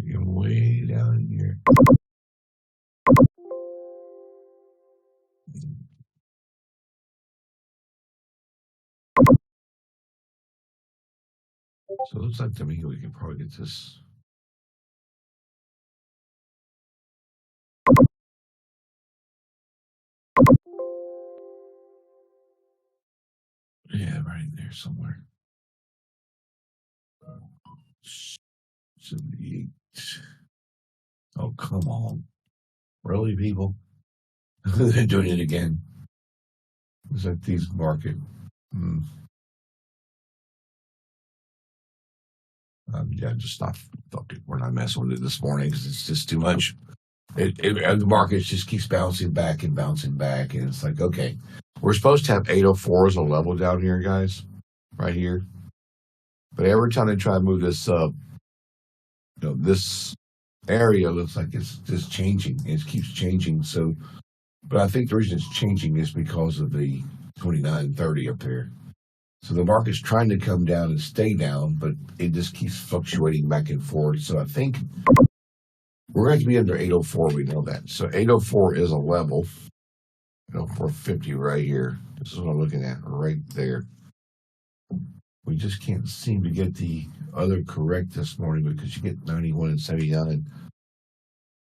You're way down here. So it looks like to me we can probably get this. Yeah, right there somewhere. 78. Oh, come on. Really, people? They're doing it again. It's like these market. Yeah, just not. Fuck it. We're not messing with it this morning because it's just too much. The market just keeps bouncing back, and it's like, okay, we're supposed to have 804 as a level down here, guys, right here. But every time they try to move this up, this area looks like it's just changing. It keeps changing. So But I think the reason it's changing is because of the 29.30 up there. So the market's trying to come down and stay down, but it just keeps fluctuating back and forth. So I think we're going to be under 804. We know that. So 804 is a level. 450 right here. This is what I'm looking at right there. We just can't seem to get the other correct this morning because you get 91 and 79.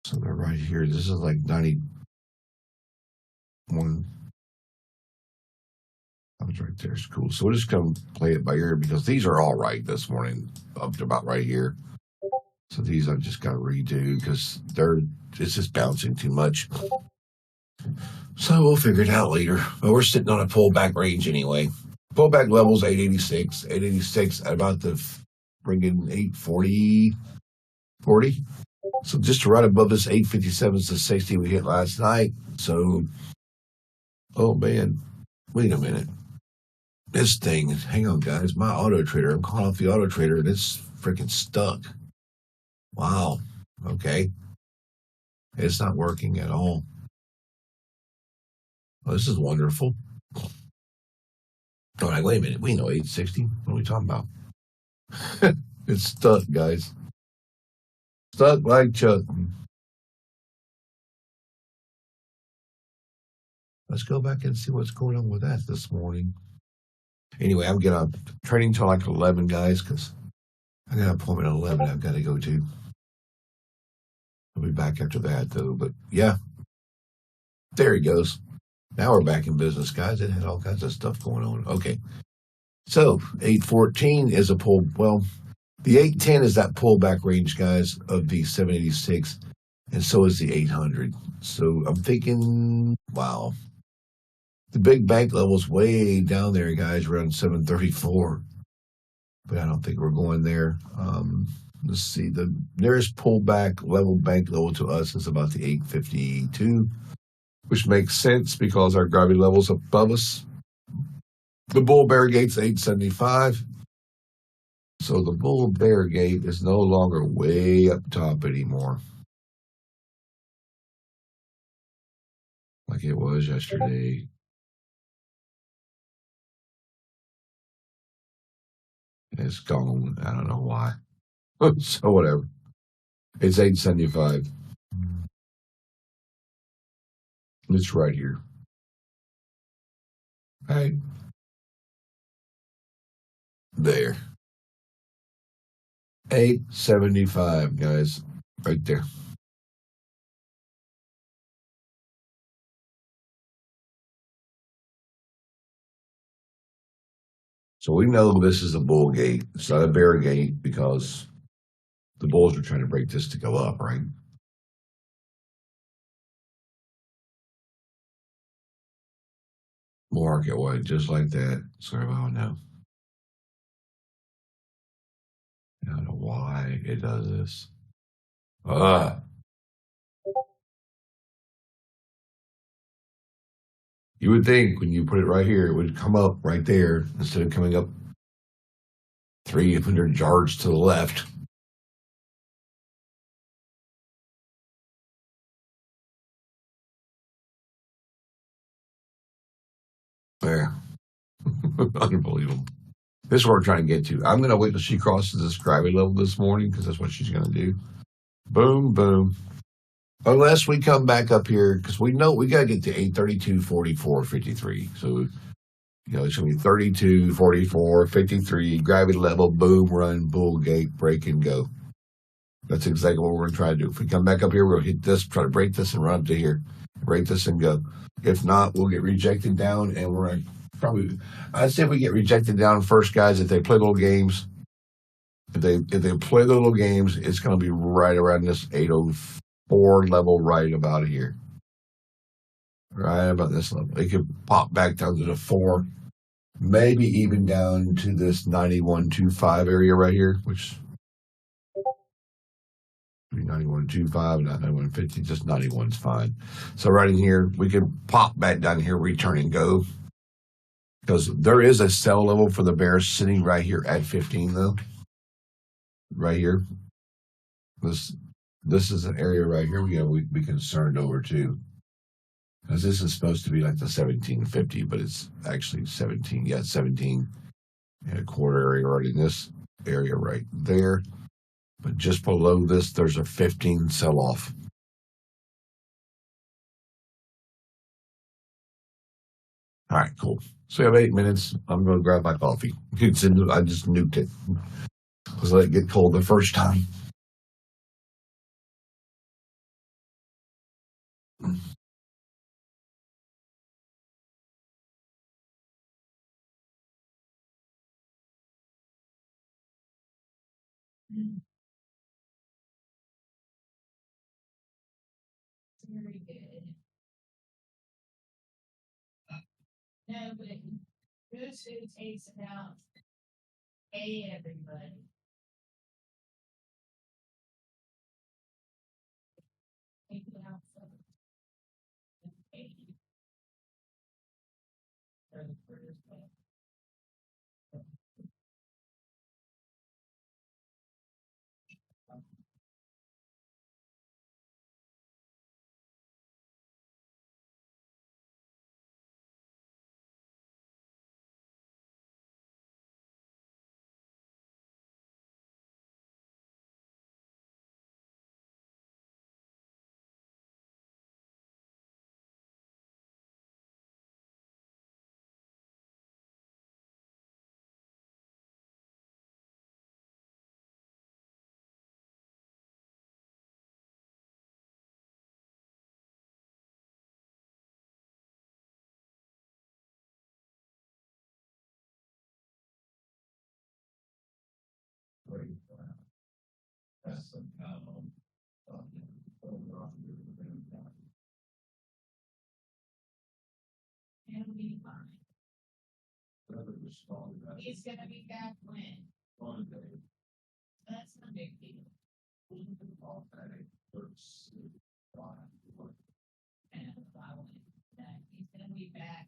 So they're right here. This is like 91. I was right there. It's cool. So we'll just come play it by ear because these are all right this morning, up to about right here. So these I've just got to redo because it's just bouncing too much. So we'll figure it out later. But we're sitting on a pullback range anyway. Pullback levels 886. 886 at about the friggin' 840. So just right above this 857 to 60 we hit last night. So, oh man, wait a minute. This thing, hang on guys, my auto trader, I'm calling off the auto trader and it's freaking stuck. Wow. Okay. It's not working at all. Well, this is wonderful. All right, wait a minute. We know 860. What are we talking about? It's stuck, guys. Stuck like Chuck. Let's go back and see what's going on with that this morning. Anyway, I'm getting training till like 11, guys, because I got an appointment at 11 I've got to go to. I'll be back after that, though. But, yeah, there he goes. Now we're back in business, guys. It had all kinds of stuff going on. Okay. So, 814 is a pull. Well, the 810 is that pullback range, guys, of the 786, and so is the 800. So, I'm thinking, wow. The big bank level's way down there, guys, around 734. But I don't think we're going there. Let's see. The nearest pullback level bank level to us is about the 852, which makes sense because our gravity level's above us. The bull bear gate's 875. So the bull bear gate is no longer way up top anymore, like it was yesterday. It's gone. I don't know why. So whatever. It's 875. It's right here. Right there. 875, guys. Right there. So we know this is a bull gate. It's not a bear gate because the bulls are trying to break this to go up, right? Market wide, just like that. Sorry about no. I don't know why it does this. You would think when you put it right here, it would come up right there instead of coming up 300 yards to the left. There. Unbelievable. This is what we're trying to get to. I'm going to wait till she crosses this gravity level this morning because that's what she's going to do. Boom, boom. Unless we come back up here, because we know we got to get to 832, 44, 53. So, it's going to be 32, 44, 53, gravity level, boom, run, bull gate, break, and go. That's exactly what we're going to try to do. If we come back up here, we'll hit this, try to break this, and run up to here. Break this and go. If not, we'll get rejected down, and we're going to probably, I'd say if we get rejected down first, guys, if they play little games, if they play the little games, it's going to be right around this 804 level right about here. Right about this level. It could pop back down to the 4, maybe even down to this 91.25 area right here, which 91.25, not 91.50, just 91's fine. So right in here, we can pop back down here, return and go. Because there is a sell level for the bears sitting right here at 15, though. Right here. This is an area right here we got to be concerned over, too. Because this is supposed to be like the 1750, but it's actually 17. Yeah, 17 and a quarter area right in this area right there. But just below this, there's a 15 sell off. All right, cool. So we have 8 minutes. I'm going to grab my coffee. I just nuked it because I let it get cold the first time. Very good. No, but good food takes about everybody. Take it out for the first day. And we fine. He's gonna be back when? That's no big deal. And allowing that he's gonna be back.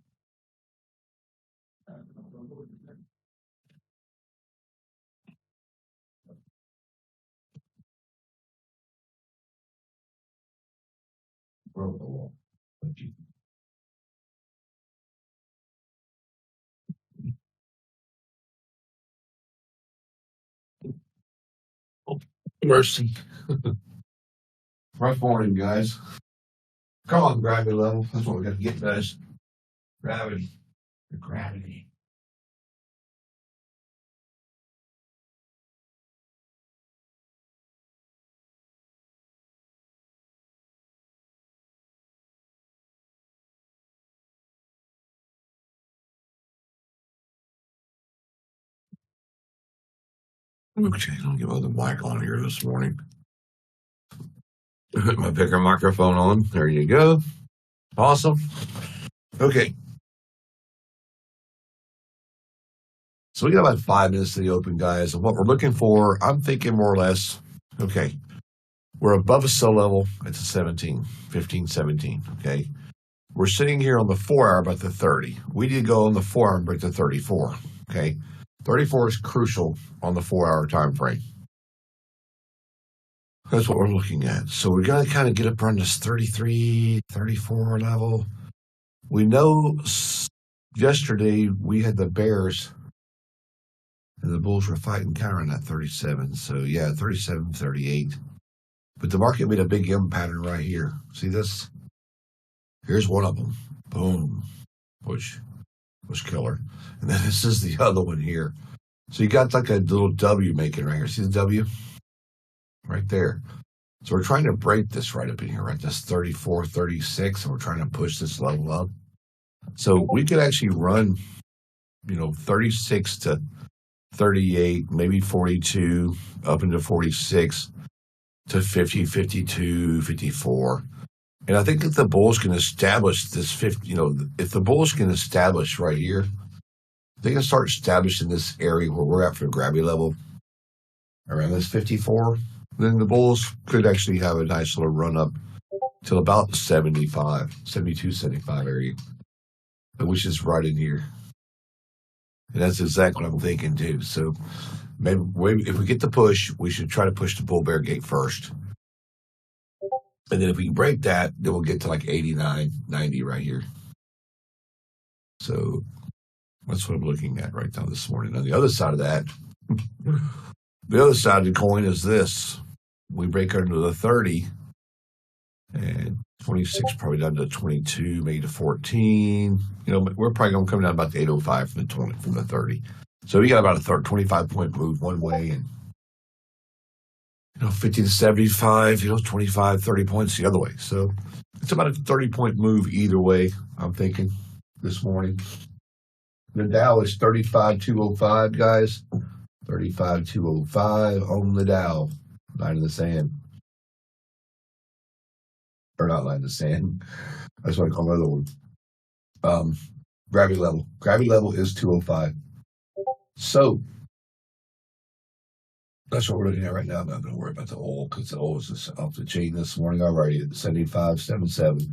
Mercy. Rough morning, guys. Come on, gravity level. That's what we got to get, guys. Gravity. The gravity. Okay, let me get my other mic on here this morning. Put my bigger microphone on. There you go. Awesome. Okay. So we got about 5 minutes to the open, guys. And what we're looking for, I'm thinking more or less, okay, we're above a sell level. It's a 17, 15, 17. Okay. We're sitting here on the 4 hour, but the 30. We need to go on the 4 hour and break the 34. Okay. 34 is crucial on the 4 hour time frame. That's what we're looking at. So we're going to kind of get up around this 33, 34 level. We know yesterday we had the Bears and the Bulls were fighting kind of in that 37. So yeah, 37, 38. But the market made a big M pattern right here. See this? Here's one of them. Boom. Push killer. And then this is the other one here. So you got like a little W making right here. See the W? Right there. So we're trying to break this right up in here, right? This 34, 36, and we're trying to push this level up. So we could actually run, 36 to 38, maybe 42, up into 46 to 50, 52, 54. And I think if the Bulls can establish this 50, if the Bulls can establish right here, they can start establishing this area where we're at for the gravity level around this 54, then the Bulls could actually have a nice little run up till about 75, 72, 75 area, which is right in here. And that's exactly what I'm thinking too. So maybe if we get the push, we should try to push the bull bear gate first. And then if we can break that, then we'll get to like 89, 90 right here. So that's what I'm looking at right now this morning. On the other side of that, the other side of the coin is this. We break under the 30 and 26 probably down to 22, maybe to 14. We're probably going to come down about to 805 from the 20, from the 30. So we got about a 25-point move one way and 50 to 75, 25, 30 points the other way. So it's about a 30-point move either way, I'm thinking, this morning. The Dow is 35,205, guys. 35,205 on the Dow. Line in the sand. Or not line in the sand. That's what I call another one. Gravity level. Gravity level is 205. So that's what we're looking at right now. I'm not going to worry about the oil because the oil is just off the chain this morning already at 75.77.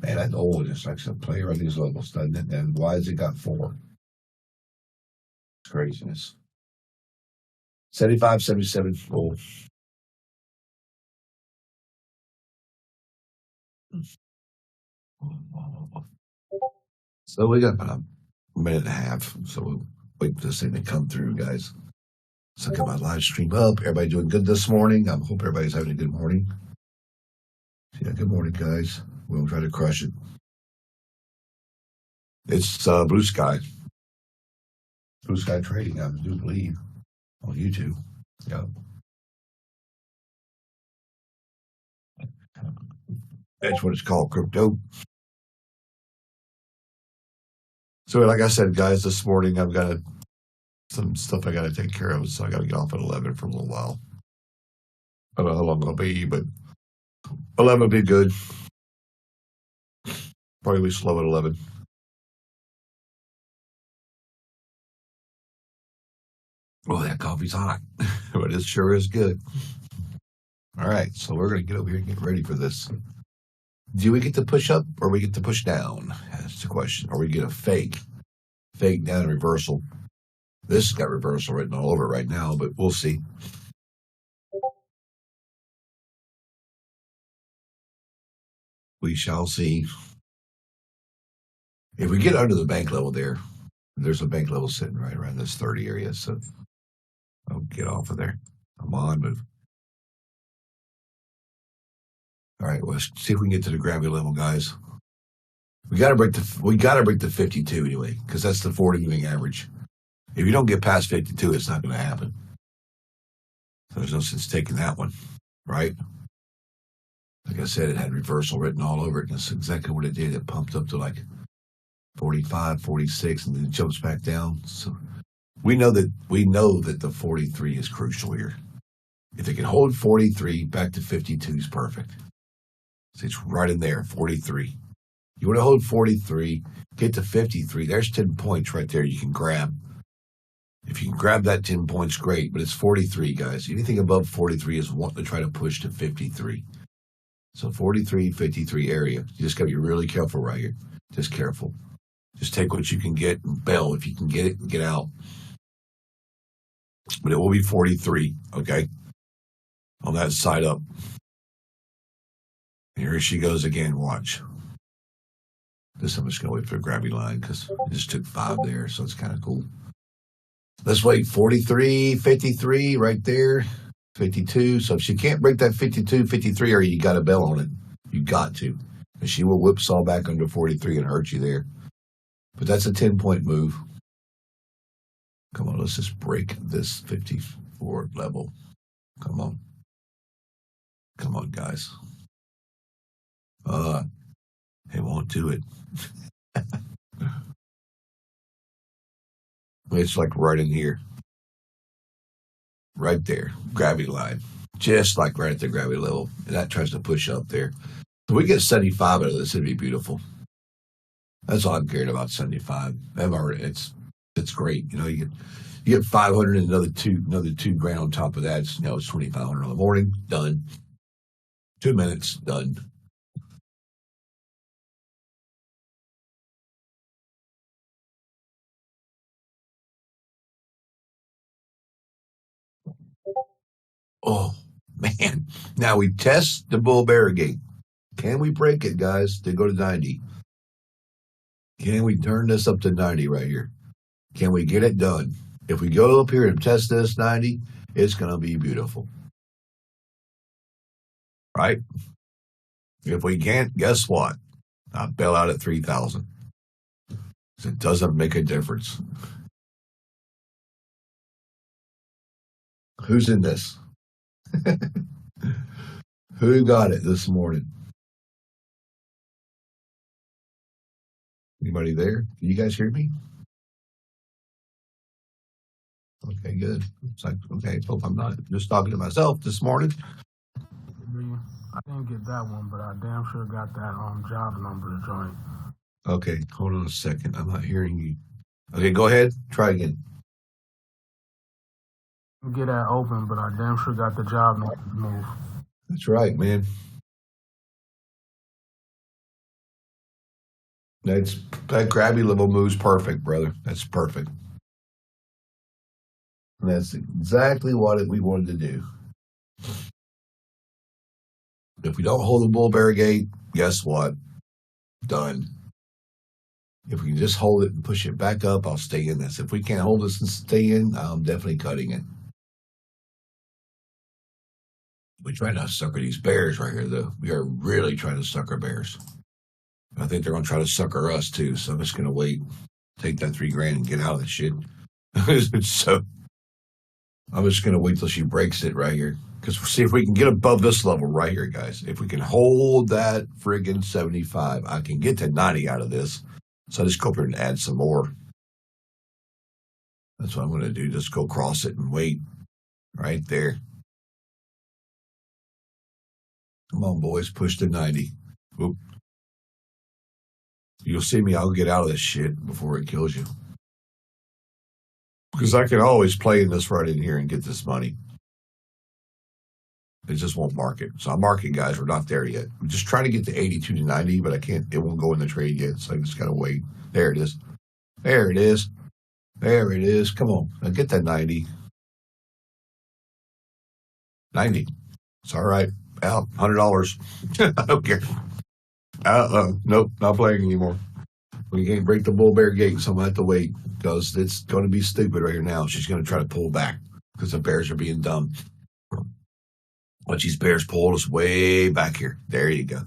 Man, that oil just likes to play around these levels, doesn't it? And why has it got 4? It's craziness. 75.77 oil. So we got about a minute and a half. So we'll wait for this thing to come through, guys. So I got my live stream up. Everybody doing good this morning? I hope everybody's having a good morning. Yeah, good morning, guys. We'll try to crush it. It's Blue Sky. Blue Sky Trading, I do believe, on YouTube. Yeah. That's what it's called, crypto. So like I said, guys, this morning I've got some stuff I got to take care of, so I got to get off at 11 for a little while. I don't know how long it'll be, but 11 will be good. Probably slow at 11. Oh, that coffee's hot, but it sure is good. All right, so we're going to get over here and get ready for this. Do we get to push up or we get to push down? That's the question. Or we get a fake down reversal. This has got reversal written all over it right now, but we'll see. We shall see. If we get under the bank level there's a bank level sitting right around this 30 area, so I'll get off of there. Come on, move. All right, let's see if we can get to the gravity level, guys. We gotta break the 52 anyway, because that's the 40 moving average. If you don't get past 52, it's not going to happen. So there's no sense taking that one, right? Like I said, it had reversal written all over it, and that's exactly what it did. It pumped up to like 45, 46, and then it jumps back down. So we know that the 43 is crucial here. If it can hold 43 back to 52 is perfect. So it's right in there, 43. You want to hold 43, get to 53. There's 10 points right there you can grab. If you can grab that 10 points, great, but it's 43, guys. Anything above 43 is wanting to try to push to 53. So 43, 53 area. You just got to be really careful right here. Just careful. Just take what you can get and bail if you can get it and get out. But it will be 43, okay? On that side up. And here she goes again, watch. This I'm just going to wait for a gravity line because it just took 5 there, so it's kind of cool. Let's wait, 43, 53 right there, 52. So if she can't break that 52, 53 area, you got to bail on it. You got to. And she will whipsaw back under 43 and hurt you there. But that's a 10-point move. Come on, let's just break this 54 level. Come on. Come on, guys. It won't do it. It's like right in here. Right there. Gravity line. Just like right at the gravity level. And that tries to push up there. If we get 75 out of this, it'd be beautiful. That's all I'm caring about, 75. It's great. You get 500 and another two grand on top of that. It's 2,500 in the morning. Done. 2 minutes. Done. Oh, Man, now we test the bull bear gate. Can we break it, guys, to go to 90? Can we turn this up to 90 right here? Can we get it done? If we go up here and test this 90, it's going to be beautiful. Right? If we can't, guess what? I'll bail out at 3,000. It doesn't make a difference. Who's in this? Who got it this morning? Anybody there? Can you guys hear me? Okay, good. It's like, okay, hope I'm not just talking to myself this morning. I didn't get that one, but I damn sure got that job number to join. Okay, hold on a second. I'm not hearing you. Okay, go ahead. Try again. Get that open, but I damn sure got the job number to move. That's right, man. That grabby level move's perfect, brother. That's perfect. And that's exactly what we wanted to do. If we don't hold the bull bear gate, guess what? Done. If we can just hold it and push it back up, I'll stay in this. If we can't hold this and stay in, I'm definitely cutting it. We try not to sucker these bears right here, though. We are really trying to sucker bears. I think they're going to try to sucker us, too. So I'm just going to wait, take that $3,000 and get out of this shit. So I'm just going to wait till she breaks it right here. Because see if we can get above this level right here, guys. If we can hold that friggin' 75, I can get to 90 out of this. So I just go up here and add some more. That's what I'm going to do. Just go across it and wait right there. Come on, boys. Push to 90. Oop. You'll see me. I'll get out of this shit before it kills you. Because I can always play in this right in here and get this money. It just won't mark it. So I'm marking, guys. We're not there yet. I'm just trying to get to 82 to 90, but I can't. It won't go in the trade yet. So I just got to wait. There it is. There it is. There it is. Come on. Now get that 90. 90. It's all right. Out. $100. I don't care. Nope. Not playing anymore. We can't break the bull bear gate, so I'm going to have to wait because it's going to be stupid right here now. She's going to try to pull back because the bears are being dumb. Watch these bears pull us way back here. There you go.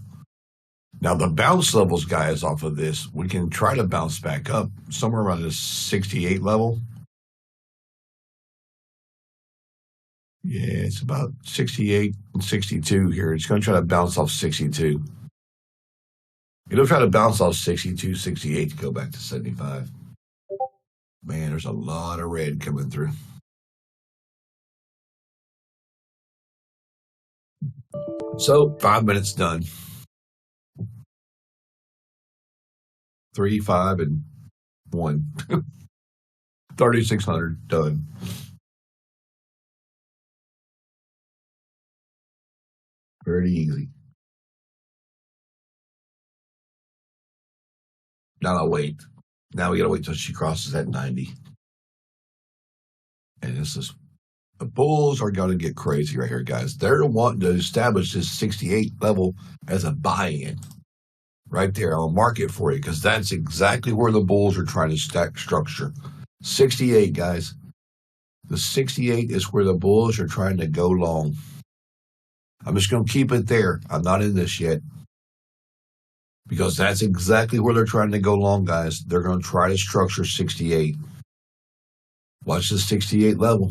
Now, the bounce levels, guys, off of this, we can try to bounce back up somewhere around this 68 level. Yeah, it's about 68 and 62 here. It's going to try to bounce off 62. It'll try to bounce off 62, 68 to go back to 75. Man, there's a lot of red coming through. So 5 minutes done. 3, 5, and 1. 3,600 done. Pretty easy. Now I'll wait. Now we gotta wait till she crosses that 90. And this is the bulls are going to get crazy right here, guys. They're wanting to establish this 68 level as a buy-in. Right there. I'll mark it for you because that's exactly where the bulls are trying to stack structure. 68, guys. The 68 is where the bulls are trying to go long. I'm just going to keep it there. I'm not in this yet. Because that's exactly where they're trying to go long, guys. They're going to try to structure 68. Watch the 68 level.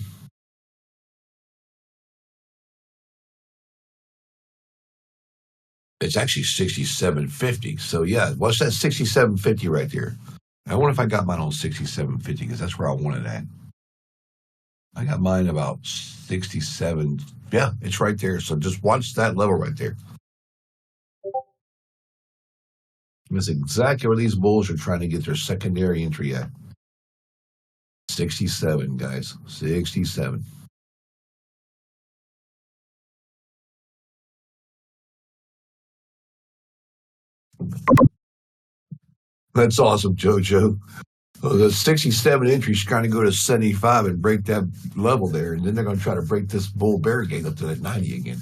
It's actually 67.50. So yeah, what's that 67.50 right there? I wonder if I got mine on 67.50 because that's where I wanted at. I got mine about 67. Yeah, it's right there. So just watch that level right there. That's exactly where these bulls are trying to get their secondary entry at. 67, guys. 67. That's awesome, JoJo. Well, the 67 entries kind of go to 75 and break that level there, and then they're going to try to break this bull bear gate up to that 90 again.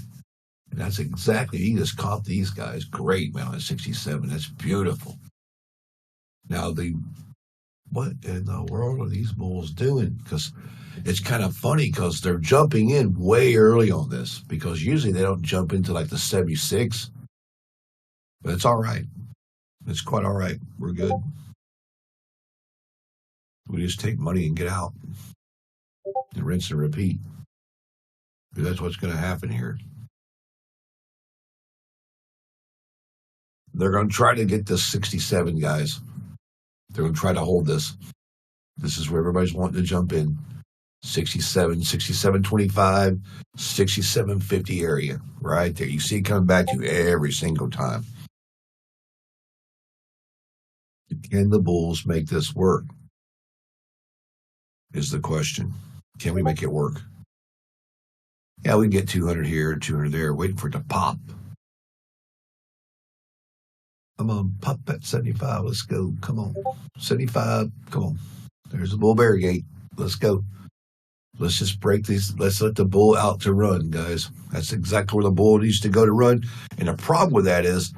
And that's exactly, he just caught these guys great, man, on 67. That's beautiful. Now, what in the world are these bulls doing? Because it's kind of funny because they're jumping in way early on this, because usually they don't jump into like the 76. But it's all right. It's quite all right. We're good. We just take money and get out and rinse and repeat. Because that's what's going to happen here. They're going to try to get this 67, guys. They're going to try to hold this. This is where everybody's wanting to jump in. 67, 67.25, 67.50 area. Right there. You see it coming back to you every single time. Can the bulls make this work? Is the question. Can we make it work? Yeah, we can get 200 here, 200 there, waiting for it to pop. Come on, pop that 75. Let's go. Come on. 75. Come on. There's the bull bear gate. Let's go. Let's just break these. Let's let the bull out to run, guys. That's exactly where the bull needs to go to run. And the problem with that is,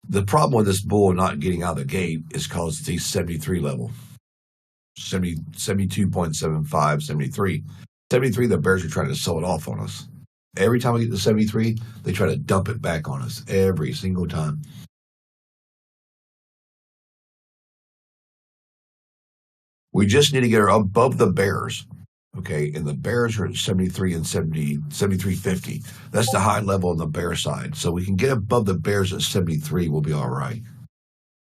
the problem with this bull not getting out of the gate is because the 73 level. 72.75, 73. 73, the bears are trying to sell it off on us. Every time we get to 73, they try to dump it back on us. Every single time. We just need to get her above the bears. Okay, and the bears are at 73 and 73.50. That's the high level on the bear side. So we can get above the bears at 73, we'll be all right.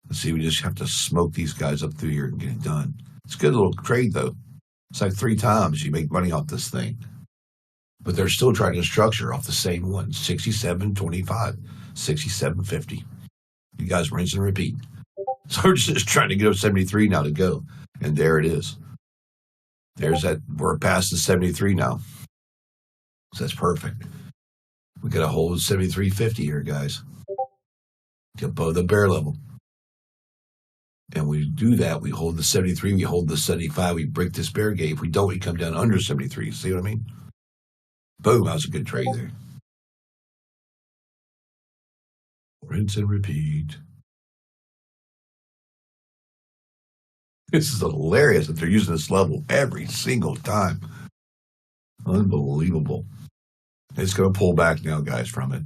Let's see, we just have to smoke these guys up through here and get it done. It's a good little trade, though. It's like 3 times you make money off this thing. But they're still trying to structure off the same one, 67.25, 67.50. You guys rinse and repeat. So we're just trying to get up 73 now to go. And there it is. There's that. We're past the 73 now. So that's perfect. We got to hold 73.50 here, guys. Get above the bear level. And we do that. We hold the 73. We hold the 75. We break this bear gate. If we don't, we come down under 73. See what I mean? Boom. That was a good trade there. Rinse and repeat. This is hilarious that they're using this level every single time. Unbelievable. It's going to pull back now, guys, from it.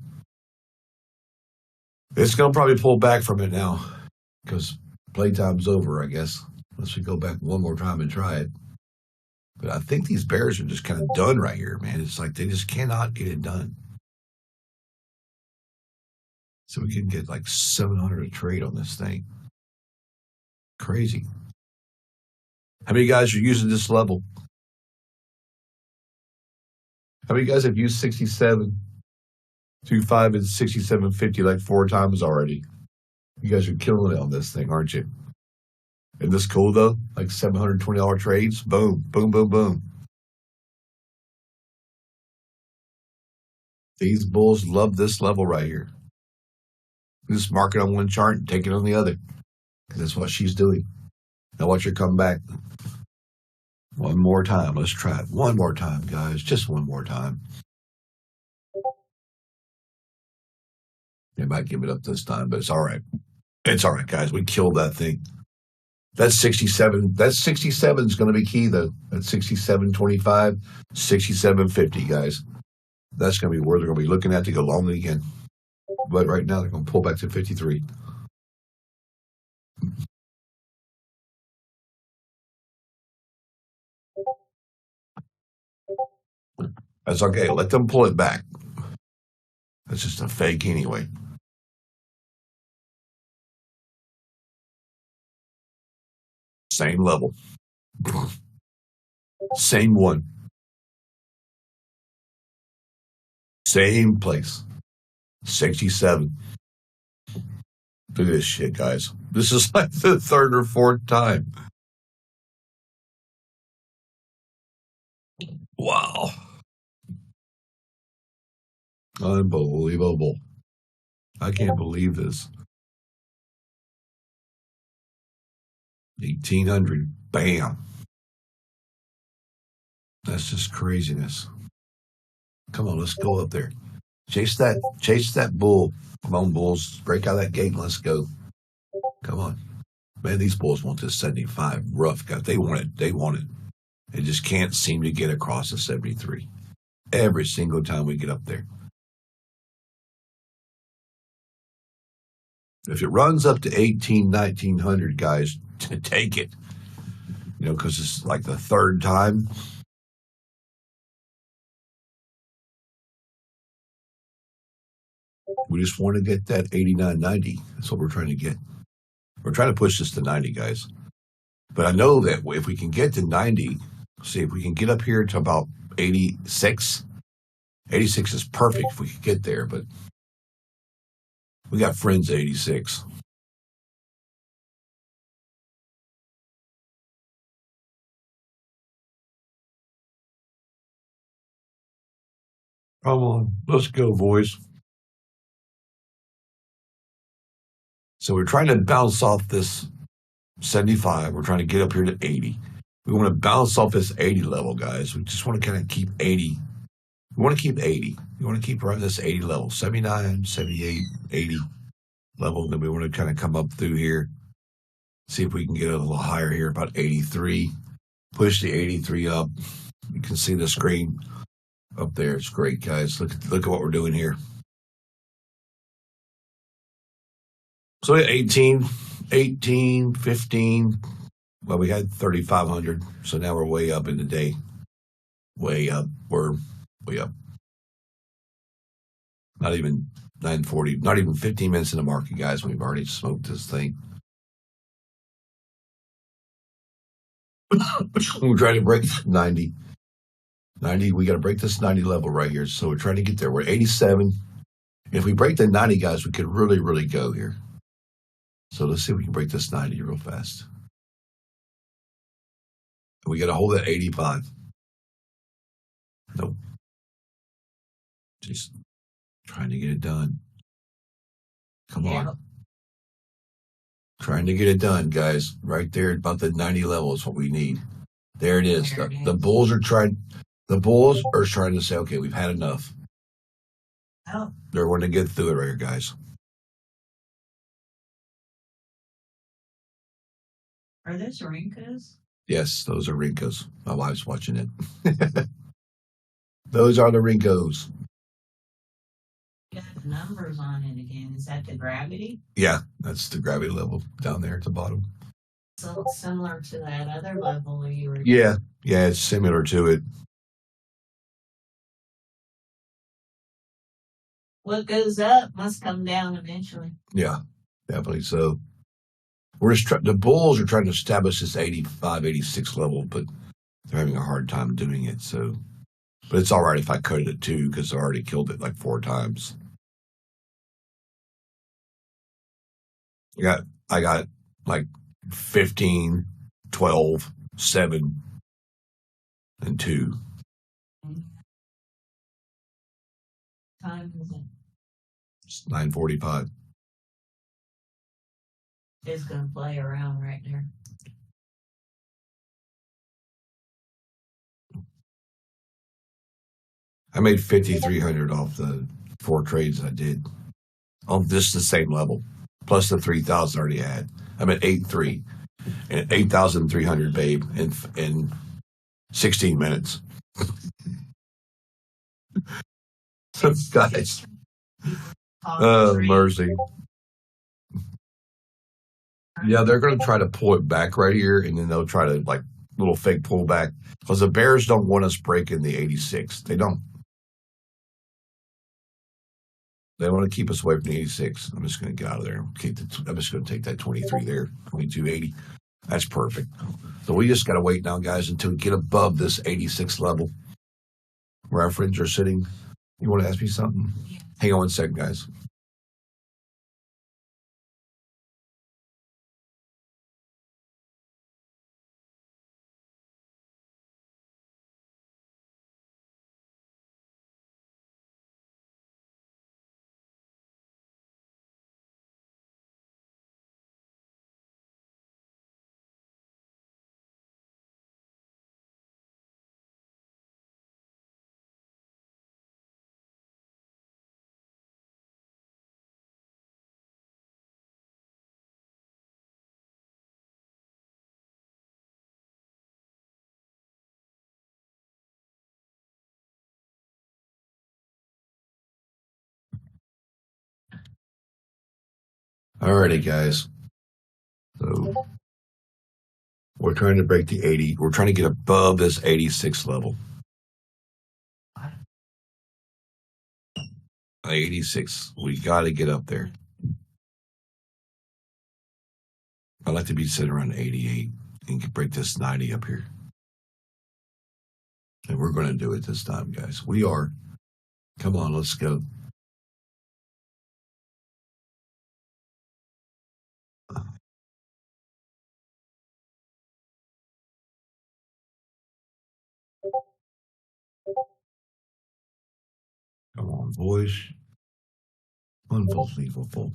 It's going to probably pull back from it now because playtime's over, I guess, unless we go back one more time and try it. But I think these bears are just kind of done right here, man. It's like they just cannot get it done. So we can get like 700 a trade on this thing. Crazy. How many guys are using this level? How many guys have used 67.25 and 67.50 like 4 times already? You guys are killing it on this thing, aren't you? Isn't this cool, though? Like $720 trades? Boom, boom, boom, boom. These bulls love this level right here. Just mark it on one chart and take it on the other. That's what she's doing. Now watch her come back. One more time. Let's try it. One more time, guys. Just one more time. They might give it up this time, but it's all right. It's all right, guys. We killed that thing. That's 67. That 67 is going to be key, though. That's 67.25, 67.50, guys. That's going to be where they're going to be looking at to go long again. But right now, they're going to pull back to 53. That's okay. Let them pull it back. That's just a fake anyway. Same level. Same one. Same place. 67. Look at this shit, guys. This is like the 3rd or 4th time. Wow. Unbelievable. I can't believe this. 1800. Bam. That's just craziness. Come on, let's go up there. Chase that bull. Come on, bulls. Break out that gate and let's go. Come on. Man, these bulls want this 75 rough. God, they want it. They want it. They just can't seem to get across the 73. Every single time we get up there. If it runs up to 1900, guys, take it. Because it's like the third time. We just want to get that 89.90. That's what we're trying to get. We're trying to push this to 90, guys. But I know that if we can get to 90, see, if we can get up here to about 86, 86 is perfect if we could get there, but we got friends at 86. Come on, let's go, boys. So we're trying to bounce off this 75. We're trying to get up here to 80. We want to bounce off this 80 level, guys. We just want to kind of keep 80. We want to keep 80. We want to keep around this 80 level, 79, 78, 80 level. Then we want to kind of come up through here, see if we can get a little higher here, about 83. Push the 83 up. You can see the screen up there. It's great, guys. Look at what we're doing here. So 18, 15. Well, we had 3,500. So now we're way up in the day. Way up. We're way up. Not even 9:40. Not even 15 minutes in the market, guys. We've already smoked this thing. We're trying to break 90. 90, we got to break this 90 level right here. So we're trying to get there. We're 87. If we break the 90, guys, we could really, really go here. So let's see if we can break this 90 real fast. We got to hold that 85. Nope. Just trying to get it done. Come on. Trying to get it done, guys. Right there, about the 90 level is what we need. There it is. The bulls are trying. The bulls are trying to say, okay, we've had enough. Oh. They're going to get through it right here, guys. Are those Rincos? Yes, those are Rincos. My wife's watching it. Those are the Rincos. Got the numbers on it again. Is that the gravity? Yeah, that's the gravity level down there at the bottom. So it's similar to that other level where you were. Yeah, it's similar to it. What goes up must come down eventually. Yeah, definitely so. We're just the bulls are trying to establish this 85, 86 level, but they're having a hard time doing it. So, but it's all right if I cut it at 2 because I already killed it like 4 times. I got like 15, 12, 7, and 2. Time is it? It's 9:45. It's gonna play around right there. I made 5,300 off the 4 trades I did on this the same level, plus the 3,000 I already had. I'm at 8.3 and 8,300, babe, in 16 minutes. Guys, mercy. Yeah, they're going to try to pull it back right here, and then they'll try to like little fake pullback because the bears don't want us breaking the 86. They don't. They want to keep us away from the 86. I'm just going to get out of there. I'm just going to take that 23 there, 22.80. That's perfect. So we just got to wait now, guys, until we get above this 86 level where our friends are sitting. You want to ask me something? Yeah. Hang on one second, guys. Alrighty, guys. So we're trying to break the 80. We're trying to get above this 86 level. 86. We got to get up there. I'd like to be sitting around 88 and break this 90 up here. And we're going to do it this time, guys. We are. Come on, let's go. Come on, boys. Unbelievable.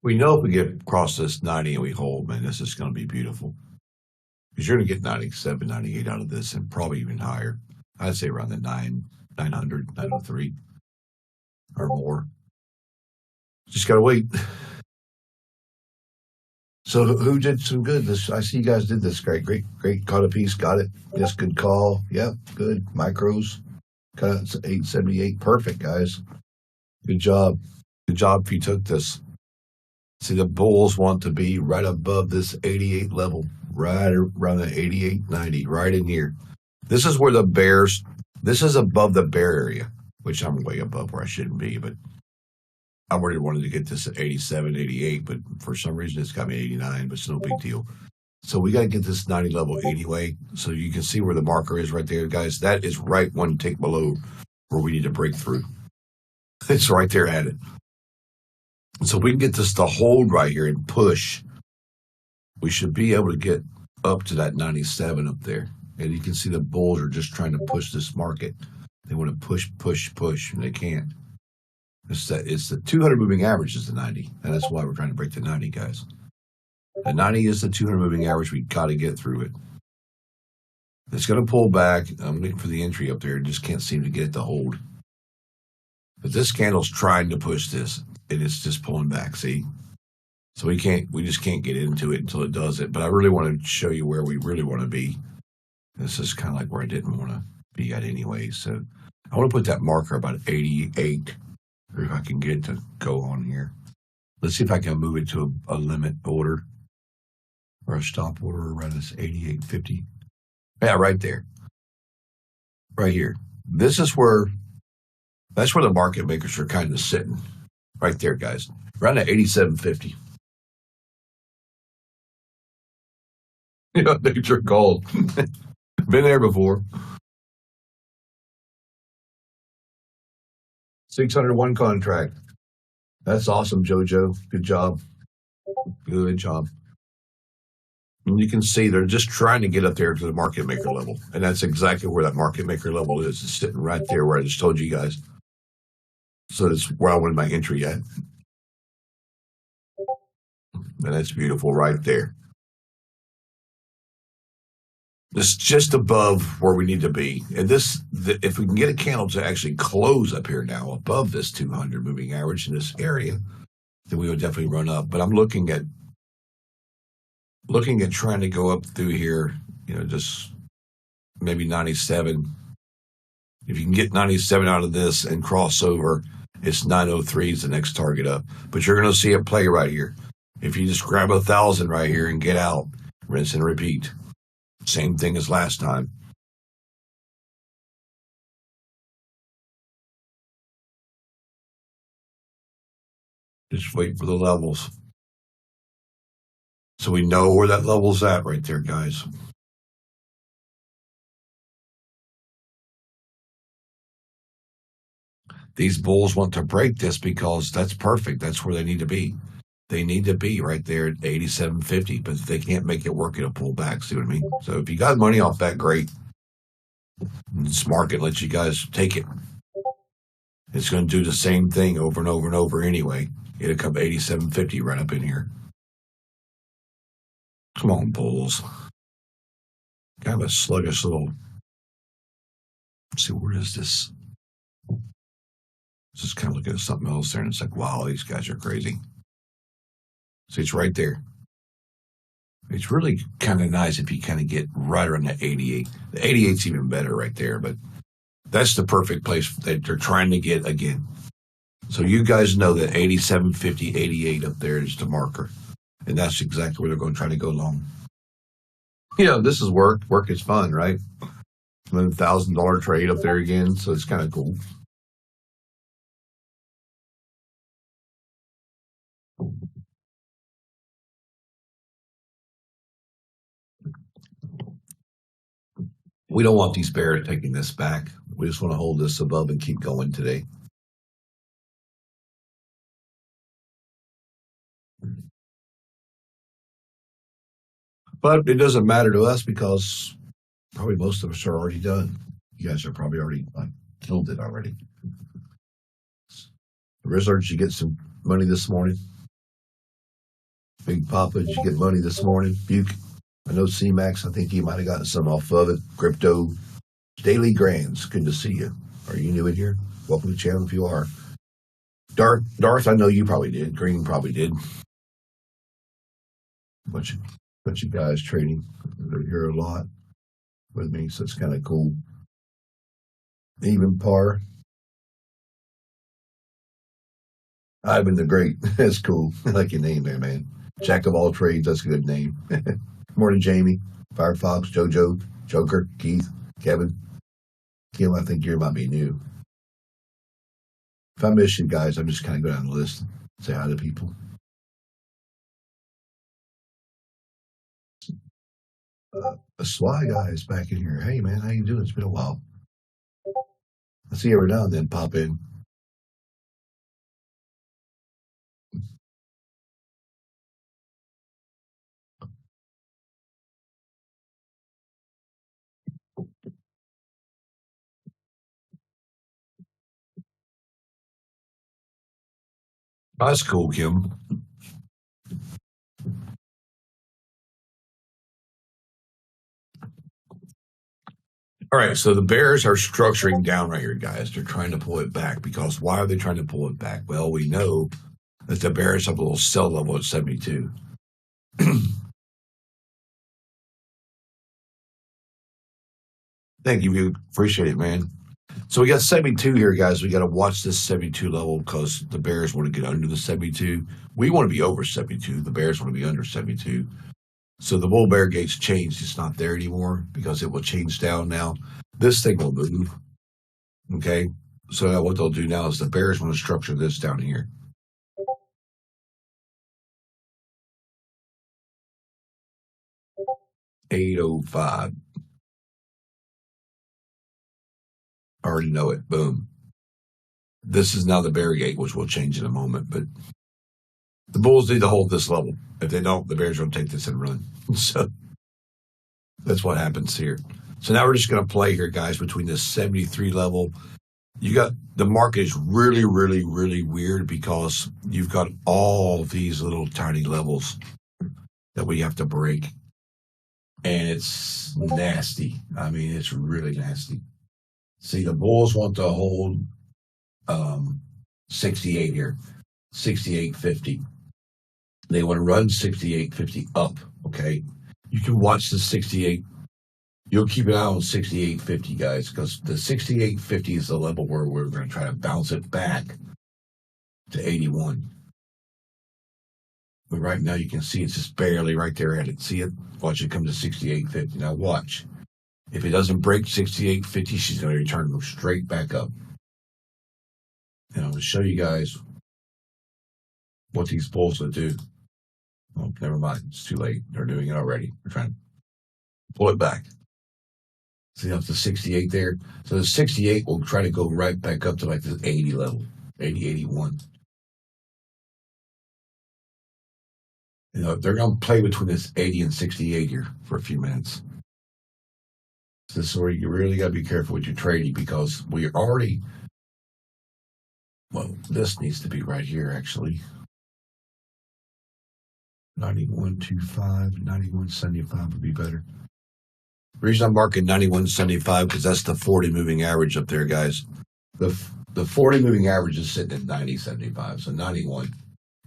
We know if we get across this 90 and we hold, man, this is going to be beautiful. Because you're going to get 97, 98 out of this and probably even higher. I'd say around the 900, 903 or more. Just got to wait. So who did some good? I see you guys did this. Great. Caught a piece. Got it. Yes, good call. Yep, good. Micros. Cut 878. Perfect, guys. Good job. Good job if you took this. See, the bulls want to be right above this 88 level, right around the 88, 90, right in here. This is where the bears, this is above the bear area, which I'm way above where I shouldn't be, but I really wanted to get this at 87, 88, but for some reason it's got me 89, but it's no big deal. So we got to get this 90 level anyway. So you can see where the marker is right there, guys. That is right one tick below where we need to break through. It's right there at it. So if we can get this to hold right here and push, we should be able to get up to that 97 up there. And you can see the bulls are just trying to push this market. They want to push, and they can't. It's the 200 moving average is the 90, and that's why we're trying to break the 90, guys. The 90 is the 200 moving average. We got to get through it. It's going to pull back. I'm waiting for the entry up there. Just can't seem to get it to hold. But this candle's trying to push this, and it's just pulling back. See, so we just can't get into it until it does it. But I really want to show you where we really want to be. This is kind of like where I didn't want to be at anyway. So I want to put that marker about 88, or if I can get it to go on here. Let's see if I can move it to a limit order or a stop order around this 88.50. Yeah, right there, right here. This is where. That's where the market makers are kind of sitting. Right there, guys. Around at 87.50. You know, nature called. Been there before. 601 contract. That's awesome, JoJo. Good job. Good job. And you can see they're just trying to get up there to the market maker level. And that's exactly where that market maker level is. It's sitting right there where I just told you guys. So that's where I wanted my entry at. And that's beautiful right there. It's just above where we need to be. And if we can get a candle to actually close up here now above this 200 moving average in this area, then we would definitely run up. But I'm looking at trying to go up through here, just maybe 97. If you can get 97 out of this and cross over, it's 903 is the next target up. But you're going to see it play right here. If you just grab 1,000 right here and get out, rinse and repeat. Same thing as last time. Just wait for the levels. So we know where that level's at right there, guys. These bulls want to break this because that's perfect. That's where they need to be. They need to be right there at 87.50, but they can't make it work, it'll pull back. See what I mean? So if you got money off that, great. This market lets you guys take it. It's going to do the same thing over and over and over anyway. It'll come 87.50 right up in here. Come on, bulls. Kind of a sluggish little. Let's see, where is this? Just kind of looking at something else there, and it's like, wow, these guys are crazy. See, it's right there. It's really kind of nice if you kind of get right around the 88. The 88's even better right there, but that's the perfect place that they're trying to get again. So you guys know that 87, 50, 88 up there is the marker. And that's exactly where they're going to try to go long. You know, this is work. Work is fun, right? $1,000 trade up there again, so it's kind of cool. We don't want these bears taking this back. We just want to hold this above and keep going today. But it doesn't matter to us because probably most of us are already done. You guys are probably already killed it already. Rizard, did you get some money this morning? Big Papa, did you get money this morning? Buke, I know C-Max, I think you might have gotten some off of it. Crypto, Daily Grands, good to see you. Are you new in here? Welcome to the channel if you are. Darth, I know you probably did. Green probably did. Bunch of guys trading. They're here a lot with me, so it's kind of cool. Even par. Ivan the Great. That's cool. I like your name there, man. Jack of all trades. That's a good name. Morning, Jamie. Firefox, JoJo, Joker, Keith, Kevin. Kim, I think you might be new. If I miss you guys, I'm just kind of go down the list and say hi to people. The Sly guy is back in here. Hey, man, how you doing? It's been a while. I see you every now and then pop in. That's cool, Kim. All right, so the bears are structuring down right here, guys. They're trying to pull it back because why are they trying to pull it back? Well, we know that the bears have a little sell level at 72. Thank you. We appreciate it, man. So we got 72 here, guys. We got to watch this 72 level because the bears want to get under the 72. We want to be over 72. The bears want to be under 72. So the bull bear gate's changed. It's not there anymore because it will change down now. This thing will move. Okay. So now what they'll do now is the bears want to structure this down here. $8.05. I already know it. Boom. This is now the bear gate, which will change in a moment. But the bulls need to hold this level. If they don't, the bears will take this and run. So that's what happens here. So now we're just going to play here, guys, between this 73 level. You got the market is really, really, really weird because you've got all these little tiny levels that we have to break. And it's nasty. I mean, it's really nasty. See, the bulls want to hold 68 here, 68.50. They want to run 68.50 up, okay? You can watch the 68. You'll keep an eye on 68.50, guys, because the 68.50 is the level where we're going to try to bounce it back to 81. But right now you can see it's just barely right there at it. See it? Watch it come to 68.50. Now watch. If it doesn't break 68.50, she's going to return straight back up. And I'm going to show you guys what these bulls will do. Oh, never mind. It's too late. They're doing it already. They're trying to pull it back. See up to 68 there? So the 68 will try to go right back up to like the 80 level, 80, 81. You know, they're going to play between this 80 and 68 here for a few minutes. This is where you really got to be careful with your trading because we already, well, this needs to be right here actually. 91.25, 91.75 would be better. The reason I'm marking 91.75 because that's the 40 moving average up there, guys. The the 40 moving average is sitting at 90.75, so 91.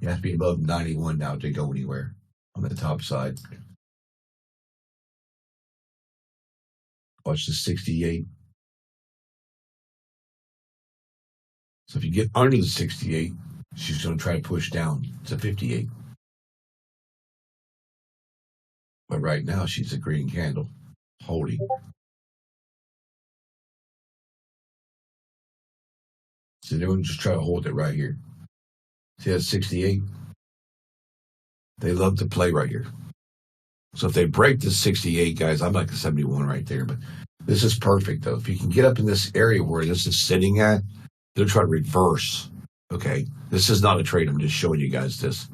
You have to be above 91 now to go anywhere on the top side. Watch the 68. So if you get under the 68, she's going to try to push down to 58. But right now, she's a green candle holding. So they're going to just try to hold it right here. See that 68? They love to play right here. So if they break this 68, guys, I'm like a 71 right there. But this is perfect, though. If you can get up in this area where this is sitting at, they'll try to reverse. Okay? This is not a trade. I'm just showing you guys this.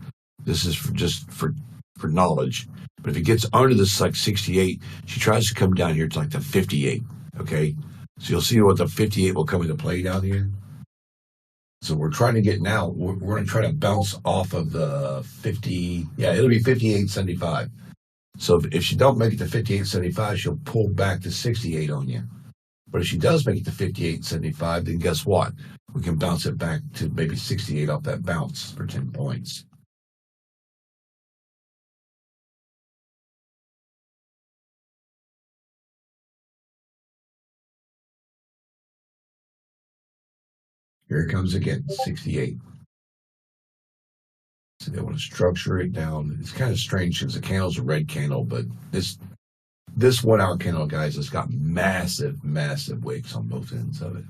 This is for knowledge. But if it gets under this like 68, she tries to come down here to like the 58. Okay? So you'll see what the 58 will come into play down here. So we're trying to get now, we're going to try to bounce off of the 50. Yeah, it'll be 58.75. So if she don't make it to 58.75, she'll pull back to 68 on you. But if she does make it to 58.75, then guess what? We can bounce it back to maybe 68 off that bounce for 10 points. Here it comes again, 68. So they want to structure it down. It's kind of strange because the candle's a red candle, but this 1 hour candle, guys, has got massive wicks on both ends of it,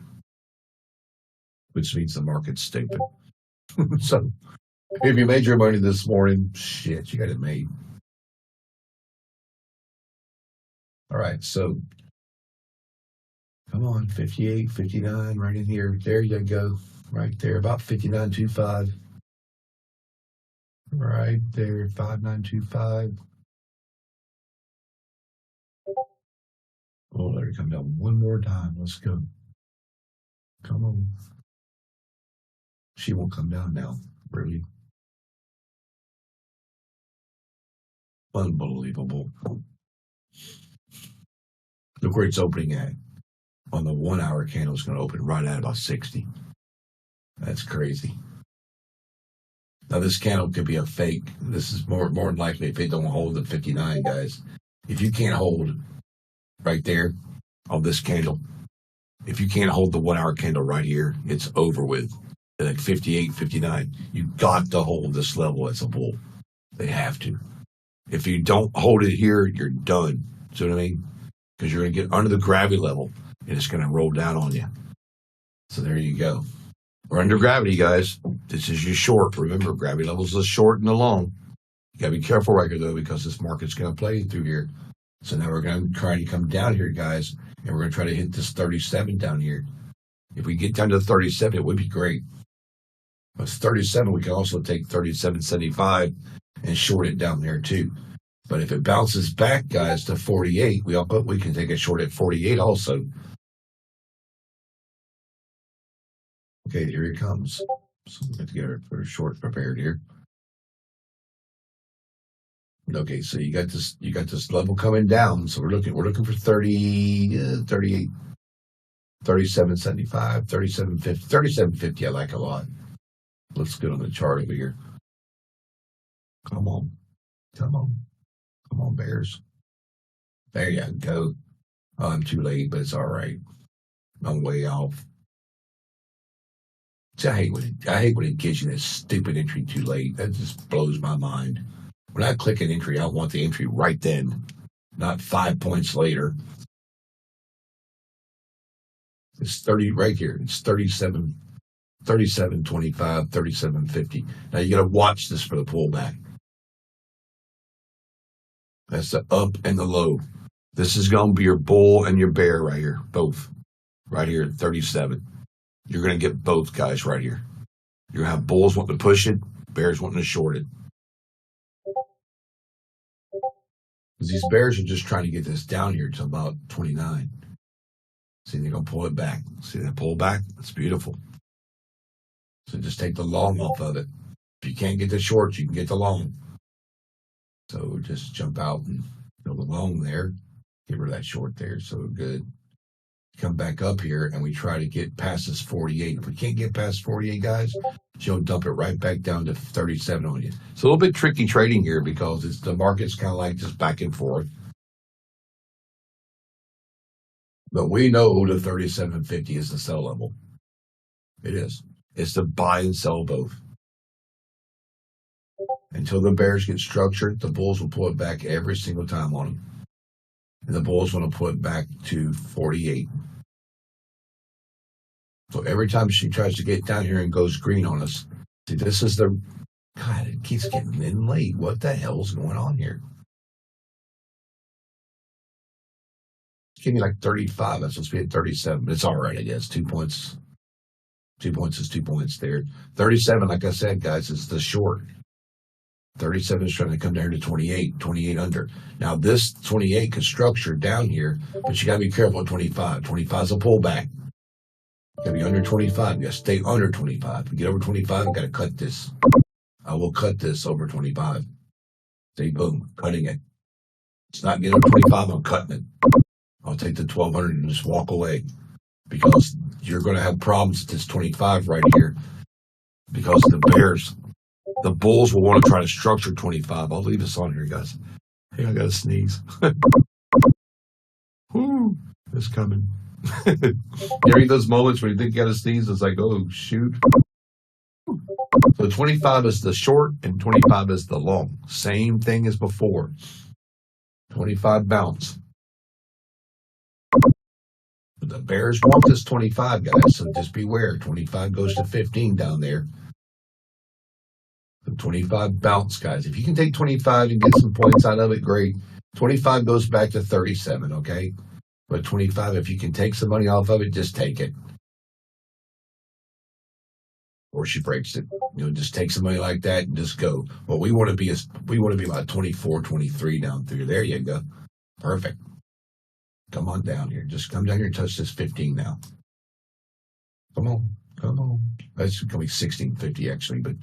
which means the market's stupid. So if you made your money this morning, shit, you got it made. All right, so come on, 58, 59, right in here. There you go. Right there, about 59.25. Right there, 5925. Oh, let her come down one more time. Let's go. Come on. She won't come down now. Really. Unbelievable. Look where it's opening at. On the 1 hour candle, it's going to open right at about 60. That's crazy. Now, this candle could be a fake. This is more than likely if they don't hold the 59, guys. If you can't hold right there on this candle, if you can't hold the 1 hour candle right here, it's over with. At 58, 59, you've got to hold this level as a bull. They have to. If you don't hold it here, you're done. See what I mean? Because you're going to get under the gravity level, and it's going to roll down on you. So there you go. We're under gravity, guys. This is your short. Remember, gravity levels are short and the long. You got to be careful right here, though, because this market's going to play through here. So now we're going to try to come down here, guys, and we're going to try to hit this 37 down here. If we get down to 37, it would be great. But 37, we can also take 37.75 and short it down there, too. But if it bounces back, guys, to 48, we can take a short at 48 also. Okay, here it comes. So we have to get our short prepared here. Okay, so you got this level coming down. So we're looking for 30, 38, 37.75, 37.50, 37.50. I like a lot. Looks good on the chart over here. Come on, Bears. There you go. Oh, I'm too late, but it's all right. I'm way off. See, I hate when it gives you that stupid entry too late. That just blows my mind. When I click an entry, I want the entry right then, not 5 points later. It's 30 right here. It's 37, 37.25, 37.50. Now you got to watch this for the pullback. That's the up and the low. This is going to be your bull and your bear right here, both. Right here at 37. You're going to get both guys right here. You're going to have bulls wanting to push it, bears wanting to short it. These bears are just trying to get this down here to about 29. See, they're going to pull it back. See that pull back? That's beautiful. So just take the long off of it. If you can't get the short, you can get the long. So just jump out and fill the long there. Get rid of that short there. So good. come back up here and we try to get past this 48. If we can't get past 48, guys, she'll dump it right back down to 37 on you. It's a little bit tricky trading here because the market's kind of like just back and forth. But we know the 37.50 is the sell level. It is. It's to buy and sell both. Until the bears get structured, the bulls will pull it back every single time on them. And the bulls want to pull it back to 48. So every time she tries to get down here and goes green on us, see, this is the, God, it keeps getting in late. What the hell's going on here? Give me like 35. That's supposed to be at 37. It's all right, I guess. 2 points. 2 points is 2 points there. 37, like I said, guys, is the short. 37 is trying to come down to 28, 28 under. Now, this 28 could structure down here, but you got to be careful at 25. 25 is a pullback. You got to be under 25. You got to stay under 25. If you get over 25, you got to cut this. I will cut this over 25. See, boom, cutting it. It's not getting over 25, I'm cutting it. I'll take the 1200 and just walk away because you're going to have problems at this 25 right here because the bulls will want to try to structure 25. I'll leave this on here, guys. Hey, I got to sneeze. Whoo, it's coming. You ever those moments when you think you got to sneeze? It's like, oh, shoot. So 25 is the short and 25 is the long. Same thing as before. 25 bounce. The bears want this 25, guys, so just beware. 25 goes to 15 down there. The 25 bounce, guys. If you can take 25 and get some points out of it, great. 25 goes back to 37, okay? But 25, if you can take some money off of it, just take it. Or she breaks it. Just take some money like that and just go. What we want to be about 24, 23 down through. There you go. Perfect. Come on down here. Just come down here and touch this 15 now. Come on. Come on. That's going to be 1650 actually, but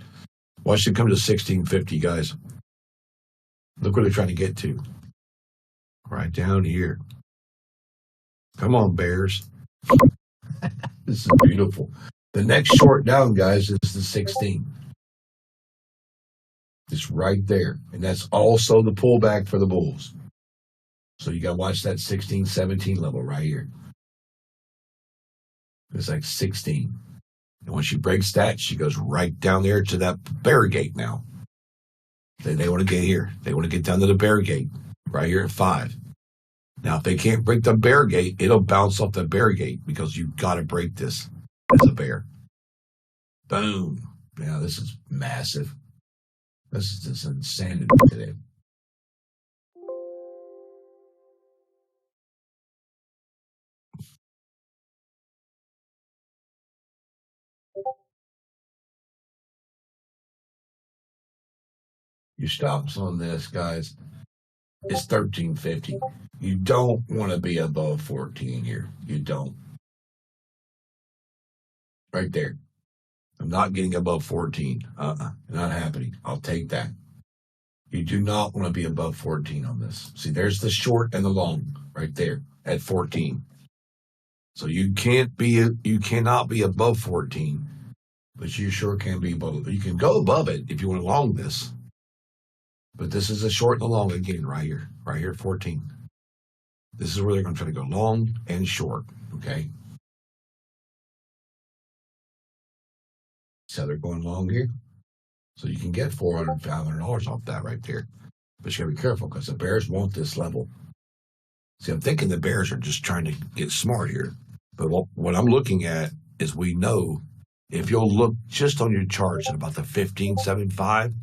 watch it come to 1650, guys. Look where they're trying to get to. Right down here. Come on, bears. This is beautiful. The next short down, guys, is the 16. It's right there. And that's also the pullback for the bulls. So you got to watch that 16, 17 level right here. It's like 16. And when she breaks that, she goes right down there to that bear gate now. They want to get here. They want to get down to the bear gate right here at 5. Now, if they can't break the bear gate, it'll bounce off the bear gate because you've got to break this as a bear. Boom. Now, this is massive. This is just insanity today. Your stops on this, guys, is 1350. You don't want to be above 14 here. You don't. Right there. I'm not getting above 14. Not happening. I'll take that. You do not want to be above 14 on this. See, there's the short and the long right there at 14. So you cannot be above 14, but you sure can be above. You can go above it if you want to long this. But this is a short and a long again right here at 14. This is where they're going to try to go long and short, okay? So they're going long here. So you can get $400, $500 off that right there. But you got to be careful because the bears want this level. See, I'm thinking the bears are just trying to get smart here. But what I'm looking at is we know if you'll look just on your charts at about the 15.75,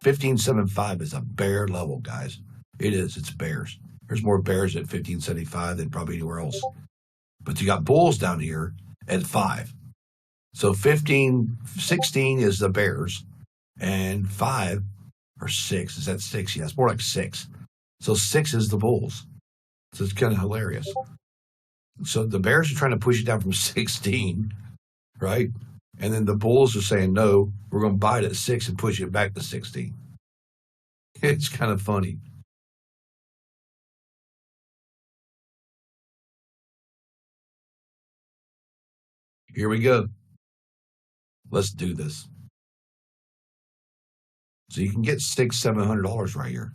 15.75 is a bear level, guys. It is. It's bears. There's more bears at 15.75 than probably anywhere else. But you got bulls down here at 5. So 16 is the bears, and 5 or 6 is that 6? Yeah, it's more like 6. So 6 is the bulls. So it's kind of hilarious. So the bears are trying to push it down from 16, right? And then the bulls are saying, no, we're going to buy it at 6 and push it back to 16. It's kind of funny. Here we go. Let's do this. So you can get $600-700 right here.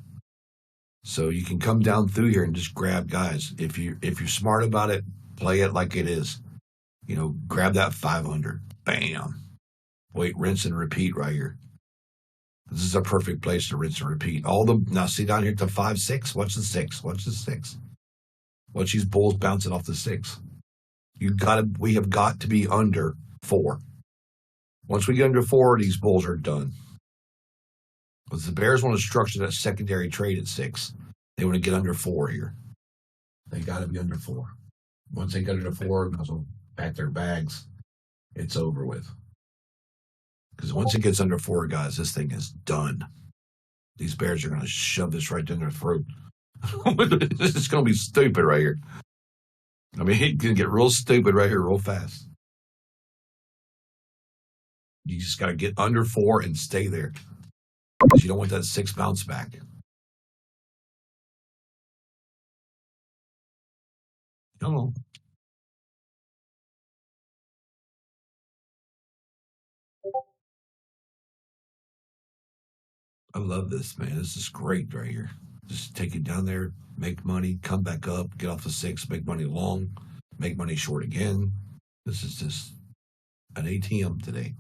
So you can come down through here and just grab guys. If you're smart about it, play it like it is. Grab that 500. Bam. Wait, rinse and repeat right here. This is a perfect place to rinse and repeat. Now see down here to 5-6. Watch the 6. Watch the 6. Watch these bulls bouncing off the 6. We have got to be under 4. Once we get under 4, these bulls are done. Because the bears want to structure that secondary trade at 6. They want to get under 4 here. They got to be under 4. Once they get under 4, they'll pack their bags. It's over with. Because once it gets under 4, guys, this thing is done. These bears are going to shove this right down their throat. This is going to be stupid right here. I mean, it can get real stupid right here real fast. You just got to get under 4 and stay there. Because you don't want that 6 bounce back. Come on. I love this, man. This is great right here. Just take it down there, make money, come back up, get off the 6, make money long, make money short again. This is just an ATM today.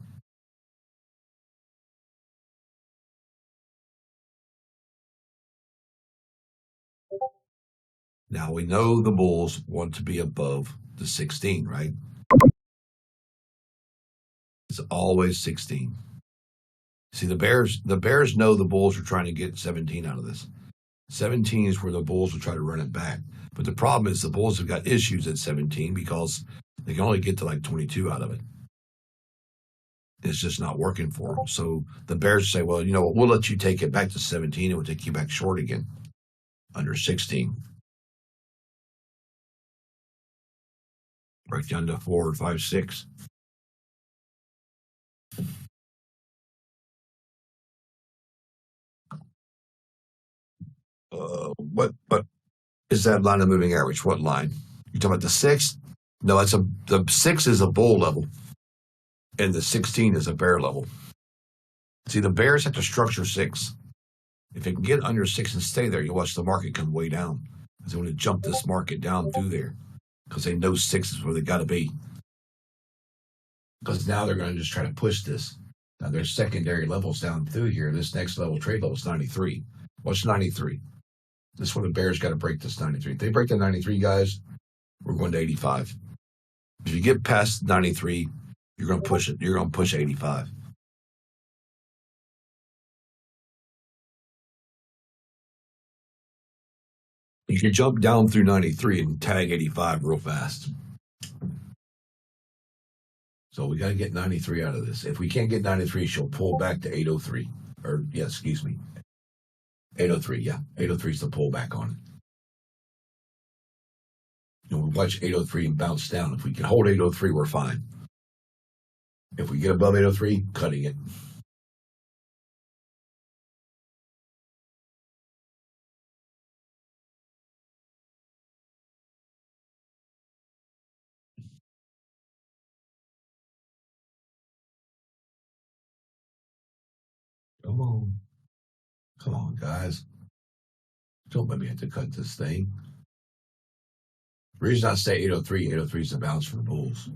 Now we know the bulls want to be above the 16, right? It's always 16. See, the Bears know the bulls are trying to get 17 out of this. 17 is where the bulls will try to run it back. But the problem is the bulls have got issues at 17 because they can only get to like 22 out of it. It's just not working for them. So the Bears say, well, we'll let you take it back to 17 and we'll take you back short again under 16. Right down to 4 or 5, 6. What is that line of moving average? What line? You talking about the 6? No, the 6 is a bull level, and the 16 is a bear level. See, the bears have to structure 6. If it can get under 6 and stay there, you watch the market come way down. Because they want to jump this market down through there, because they know 6 is where they got to be. Because now they're going to just try to push this. Now there's secondary levels down through here. This next level trade level is 93. What's 93? This is where the bears got to break this 93. If they break the 93, guys, we're going to 85. If you get past 93, you're going to push it. You're going to push 85. You can jump down through 93 and tag 85 real fast. So we got to get 93 out of this. If we can't get 93, she'll pull back to 803. 803, yeah. 803 is the pullback on it. We watch 803 and bounce down. If we can hold 803, we're fine. If we get above 803, cutting it. Come on, guys. Don't let me have to cut this thing. The reason I say 803 is the bounce for the bulls.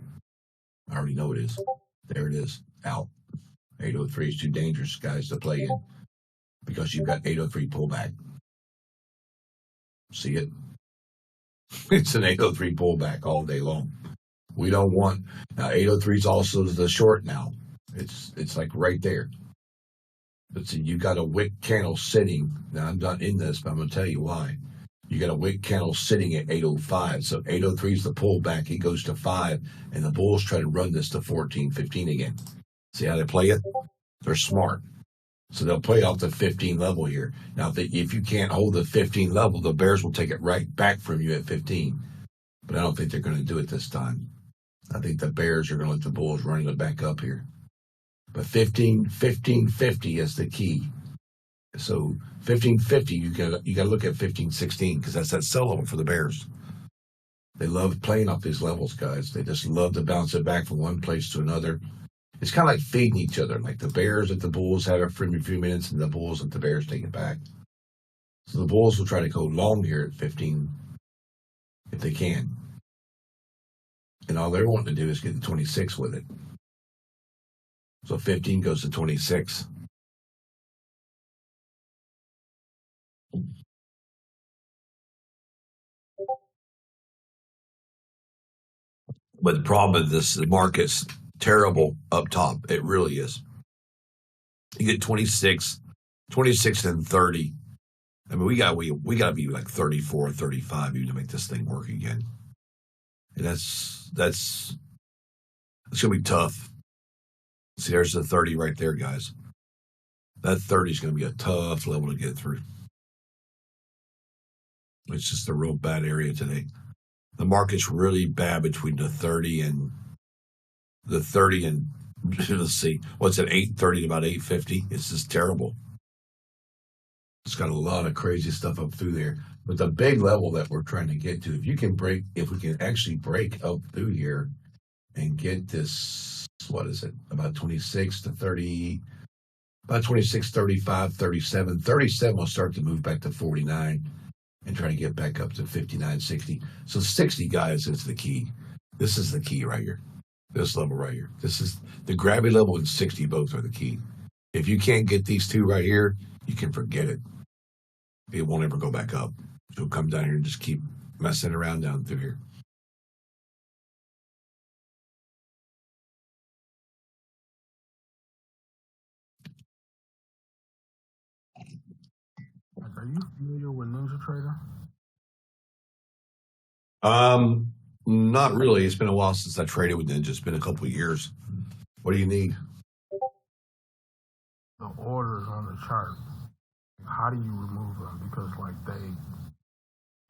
I already know it is. There it is. Out. 803 is too dangerous, guys, to play in. Because you've got 803 pullback. See it? It's an 803 pullback all day long. We don't want... Now, 803 is also the short now. It's like right there. But see, you got a wick candle sitting. Now, I'm not in this, but I'm going to tell you why. You got a wick candle sitting at 805. So 803 is the pullback. It goes to 5, and the bulls try to run this to 14, 15 again. See how they play it? They're smart. So they'll play off the 15 level here. Now, if you can't hold the 15 level, the bears will take it right back from you at 15. But I don't think they're going to do it this time. I think the bears are going to let the bulls run it back up here. But 1550 is the key. So 1550, you got to look at 1516 because that's that sell level for the bears. They love playing off these levels, guys. They just love to bounce it back from one place to another. It's kind of like feeding each other. Like the Bears at the Bulls have it for a few minutes, and the Bulls at the Bears take it back. So the Bulls will try to go long here at 15 if they can. And all they're wanting to do is get to 26 with it. So 15 goes to 26. But the problem with this, the market's terrible up top. It really is. You get 26 and 30. I mean, we got to be like 34, 35 even to make this thing work again. And it's going to be tough. See, there's the 30 right there, guys. That 30 is going to be a tough level to get through. It's just a real bad area today. The market's really bad between the 30 and let's see, what's it, 830 to about 850? It's just terrible. It's got a lot of crazy stuff up through there. But the big level that we're trying to get to, if we can actually break up through here and get this, what is it, about 26 to 30, about 26, 35, 37. 37 will start to move back to 49 and try to get back up to 59, 60. So 60, guys, is the key. This is the key right here. This level right here. This is the gravity level and 60 both are the key. If you can't get these two right here, you can forget it. It won't ever go back up. So come down here and just keep messing around down through here. Are you familiar with NinjaTrader? Not really. It's been a while since I traded with Ninja. It's been a couple of years. What do you need? The orders on the chart. How do you remove them? Because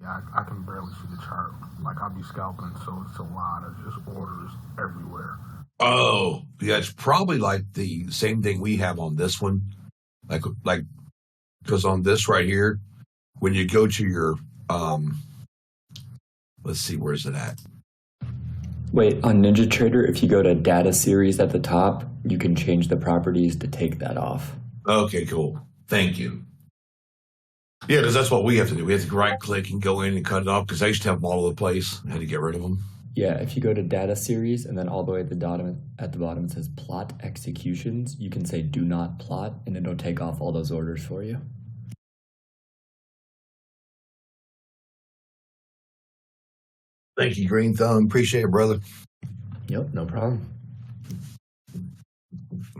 I can barely see the chart. Like I'll be scalping, so it's a lot of just orders everywhere. Oh, yeah, it's probably like the same thing we have on this one. Like because on this right here, when you go to your let's see, where's it at? Wait, on NinjaTrader, if you go to data series at the top, you can change the properties to take that off. Okay, cool. Thank you. Yeah, because that's what we have to do. We have to right click and go in and cut it off because I used to have them all over the place. I had to get rid of them. Yeah, if you go to data series and then all the way at the bottom it says plot executions, you can say do not plot and it'll take off all those orders for you. Thank you, Green Thumb. Appreciate it, brother. Yep, no problem.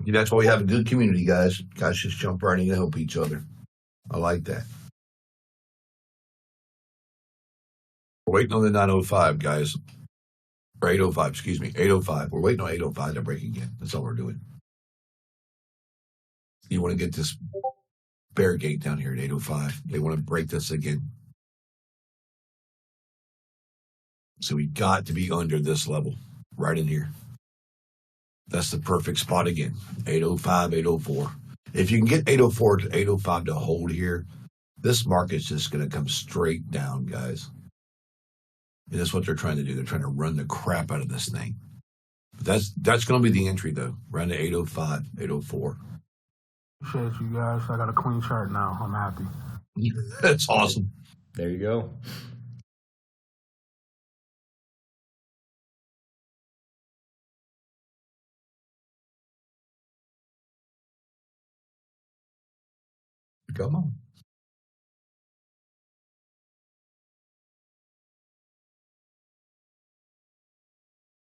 That's why we have a good community, guys. Guys just jump right in and help each other. I like that. We're waiting on the 905, guys. Or 805, excuse me. 805. We're waiting on 805 to break again. That's all we're doing. You want to get this bear gate down here at 805. They want to break this again. So we got to be under this level, right in here. That's the perfect spot again. 805, 804. If you can get 804 to 805 to hold here, this market's just going to come straight down, guys. And that's what they're trying to do. They're trying to run the crap out of this thing. But that's going to be the entry, though. Around the 805, 804. Appreciate you guys. I got a clean chart now. I'm happy. That's awesome. There you go. Come on.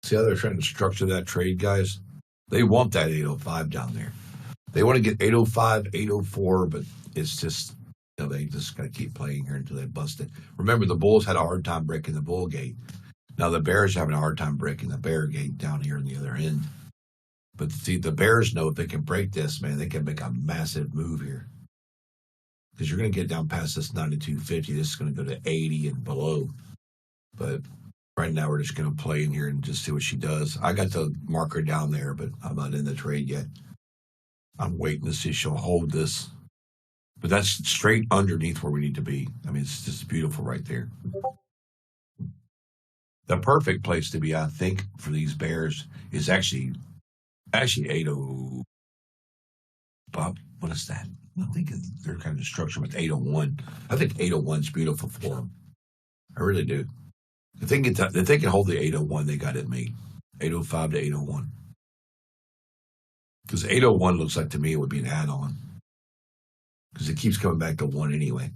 See how they're trying to structure that trade, guys? They want that 805 down there. They want to get 805, 804, but it's just, they just got to keep playing here until they bust it. Remember, the Bulls had a hard time breaking the Bull gate. Now the Bears are having a hard time breaking the Bear gate down here on the other end. But see, the Bears know if they can break this, man, they can make a massive move here. Because you're going to get down past this 92.50. This is going to go to 80 and below. But right now we're just going to play in here and just see what she does. I got the marker down there, but I'm not in the trade yet. I'm waiting to see if she'll hold this. But that's straight underneath where we need to be. I mean, it's just beautiful right there. The perfect place to be, I think, for these bears is actually 80. Bob, what is that? I think they're kind of structured with 801. I think 801 is beautiful for them. I really do. If they can hold the 801, they got it made. 805 to 801. Because 801 looks like to me it would be an add-on. Because it keeps coming back to 1 anyway.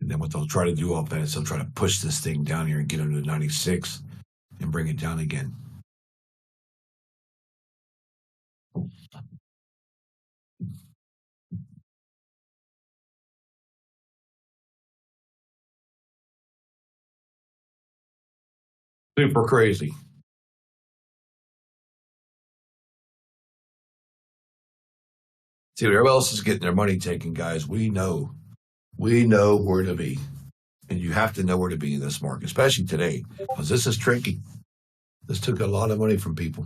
And then what they'll try to do off that is they'll try to push this thing down here and get under 96 and bring it down again. Super crazy. See, everybody else is getting their money taken, guys. We know where to be. And you have to know where to be in this market, especially today, because this is tricky. This took a lot of money from people.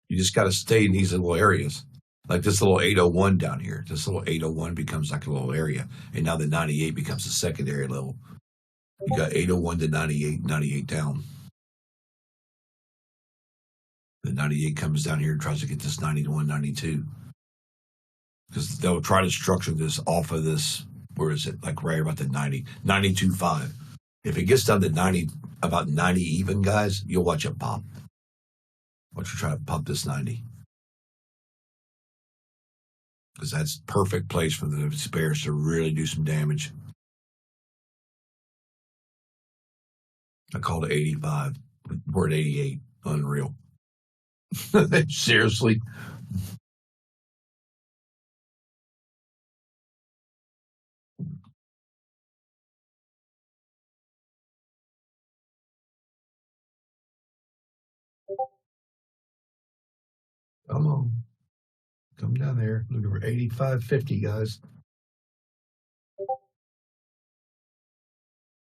You just got to stay in these little areas. Like this little 801 down here. This little 801 becomes like a little area. And now the 98 becomes a secondary level. You got 801 to 98, 98 down. The 98 comes down here and tries to get this 91, 92. Because they'll try to structure this off of this, where is it? Like right about the 90, 92.5. If it gets down to 90, about 90 even, guys, you'll watch it pop. Watch you try to pump this 90. Because that's perfect place for the bears to really do some damage. I called it 85. We're at 88. Unreal. Seriously. Come on. Come down there. Look over 85.50, guys.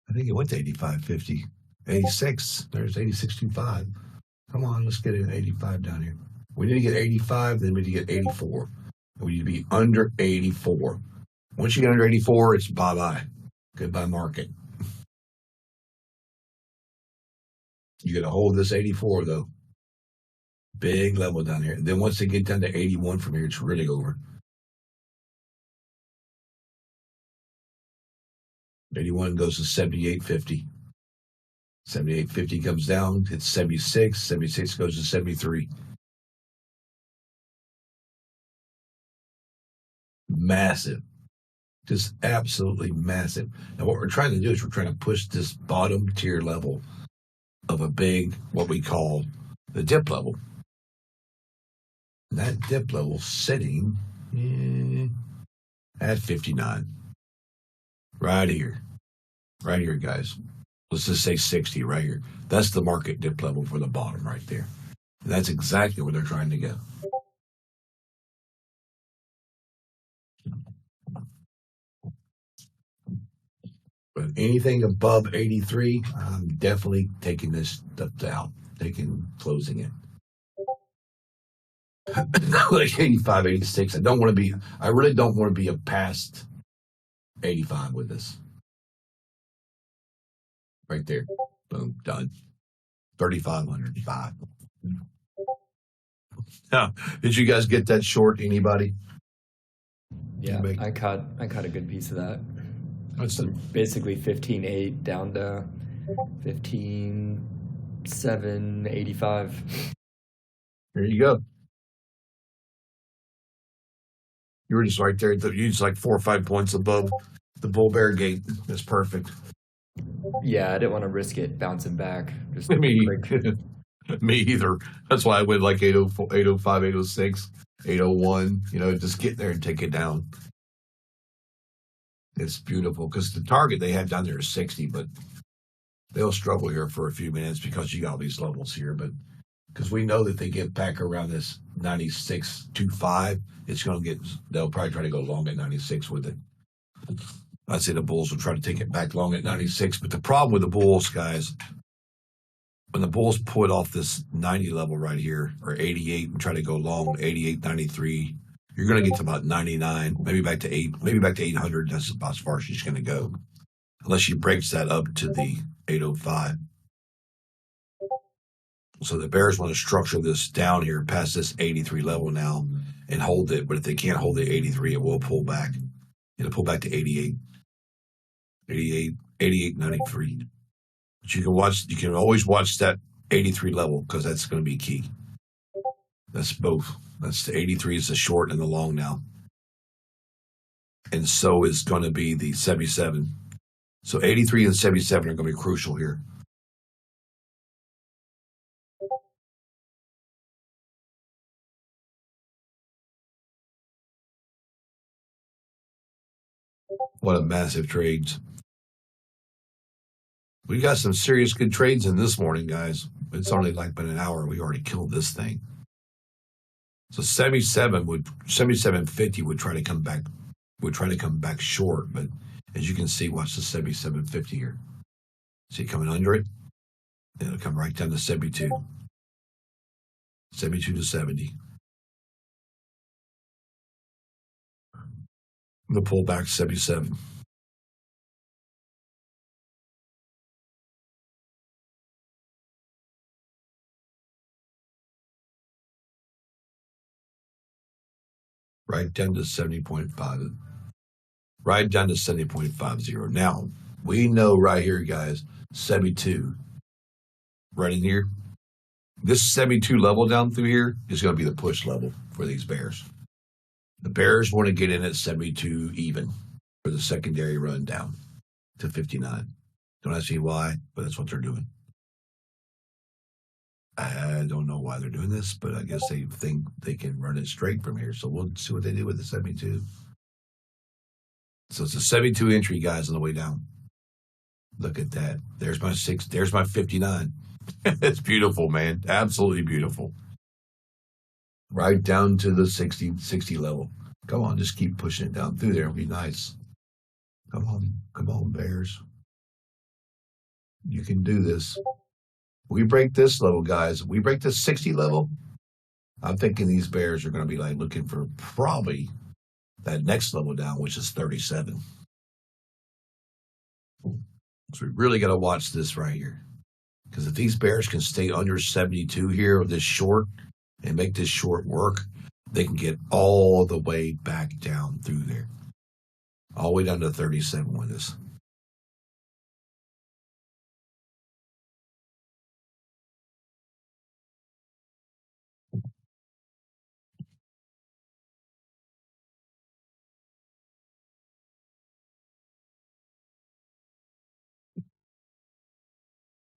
I think it went to 85.50. 86. There's 86.25. Come on, let's get it at 85 down here. We need to get 85, then we need to get 84. We need to be under 84. Once you get under 84, it's bye-bye. Goodbye market. You got to hold this 84, though. Big level down here. Then once they get down to 81 from here, it's really over. 81 goes to 78.50. 78.50 comes down, it's 76. 76 goes to 73. Massive. Just absolutely massive. And what we're trying to do is we're trying to push this bottom tier level of a big, what we call the dip level. And that dip level sitting at 59. Right here. Right here, guys. Let's just say 60 right here. That's the market dip level for the bottom right there. And that's exactly where they're trying to go. But anything above 83, I'm definitely taking this stuff out, closing it. Like 85, 86. I really don't want to be past 85 with this. Right there. Boom. Done. 3,505. Now, did you guys get that short? Anybody? Yeah, I caught a good piece of that. What's the Basically 15.8 down to 15.785. There you go. You were just right there. You just like 4 or 5 points above the bull bear gate. That's perfect. Yeah, I didn't want to risk it bouncing back. Just Me either. That's why I went like 804, 805, 806, 801. Just get there and take it down. It's beautiful because the target they have down there is 60, but they'll struggle here for a few minutes because you got all these levels here. But because we know that they get back around this 96.25, they'll probably try to go long at 96 with it. I'd say the bulls will try to take it back long at 96. But the problem with the bulls, guys, when the bulls put off this 90 level right here, or 88, and try to go long, 88, 93, You're going to get to about 99, maybe back to 800. That's about as far as she's going to go, unless she breaks that up to the 805. So the bears want to structure this down here past this 83 level now and hold it. But if they can't hold the 83, it will pull back. It'll pull back to 88, 93. But you can always watch that 83 level because that's going to be key. That's both. That's the 83 is the short and the long now. And so is going to be the 77. So 83 and 77 are going to be crucial here. What a massive trades. We got some serious good trades in this morning, guys. It's only like been an hour. We already killed this thing. So 77.50 would try to come back short, but as you can see, watch the 77.50 here. See it coming under it? It'll come right down to 72. 72 to 70. The pullback 77. Right down to 70.5. Right down to 70.50. Now, we know right here, guys, 72. Right in here. This 72 level down through here is going to be the push level for these bears. The bears want to get in at 72 even for the secondary run down to 59. Don't ask me why, but that's what they're doing. I don't know why they're doing this, but I guess they think they can run it straight from here. So we'll see what they do with the 72. So it's a 72 entry, guys, on the way down. Look at that. There's my 6. There's my 59. It's beautiful, man. Absolutely beautiful. Right down to the 60 level. Come on, just keep pushing it down through there. It'll be nice. Come on, bears. You can do this. We break this level, guys. We break this 60 level. I'm thinking these bears are going to be like looking for probably that next level down, which is 37. So we really got to watch this right here. Because if these bears can stay under 72 here with this short and make this short work, they can get all the way back down through there. All the way down to 37 with this.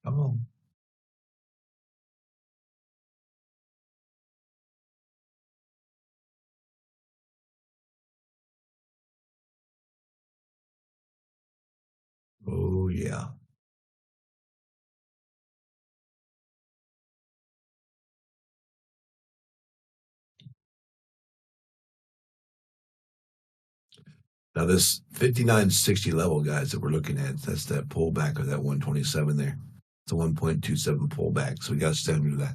Come on. Oh, yeah. Now, this 59.60 level, guys, that we're looking at, that's that pullback of that 127 there. It's a 1.27 pullback, so we got to stay under that.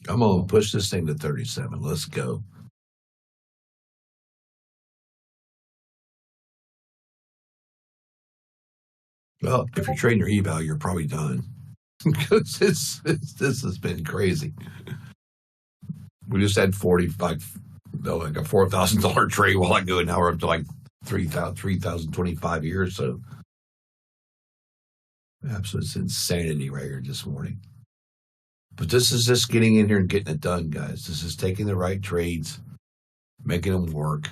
Come on, push this thing to 37. Let's go. Well, if you're trading your eval, you're probably done. Because this has been crazy. We just had like a $4,000 trade while ago, and now we're up to like 3,025 years. So, absolute insanity right here this morning. But this is just getting in here and getting it done, guys. This is taking the right trades, making them work.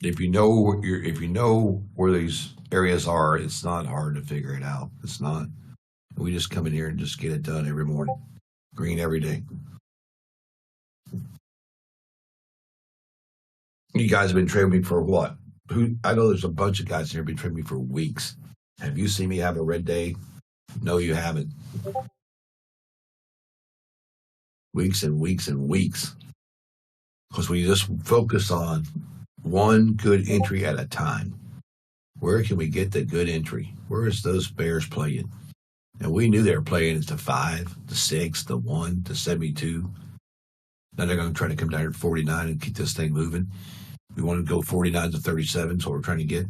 If you know where these areas are, it's not hard to figure it out. It's not. We just come in here and just get it done every morning. Green every day. You guys have been trading me for what? I know there's a bunch of guys here who've been trading me for weeks. Have you seen me have a red day? No, you haven't. Weeks and weeks and weeks. Because we just focus on one good entry at a time. Where can we get the good entry? Where is those bears playing? And we knew they were playing at the 5, the 6, the 1, the 72. Now they're going to try to come down here at 49 and keep this thing moving. We want to go 49 to 37, so we're trying to get.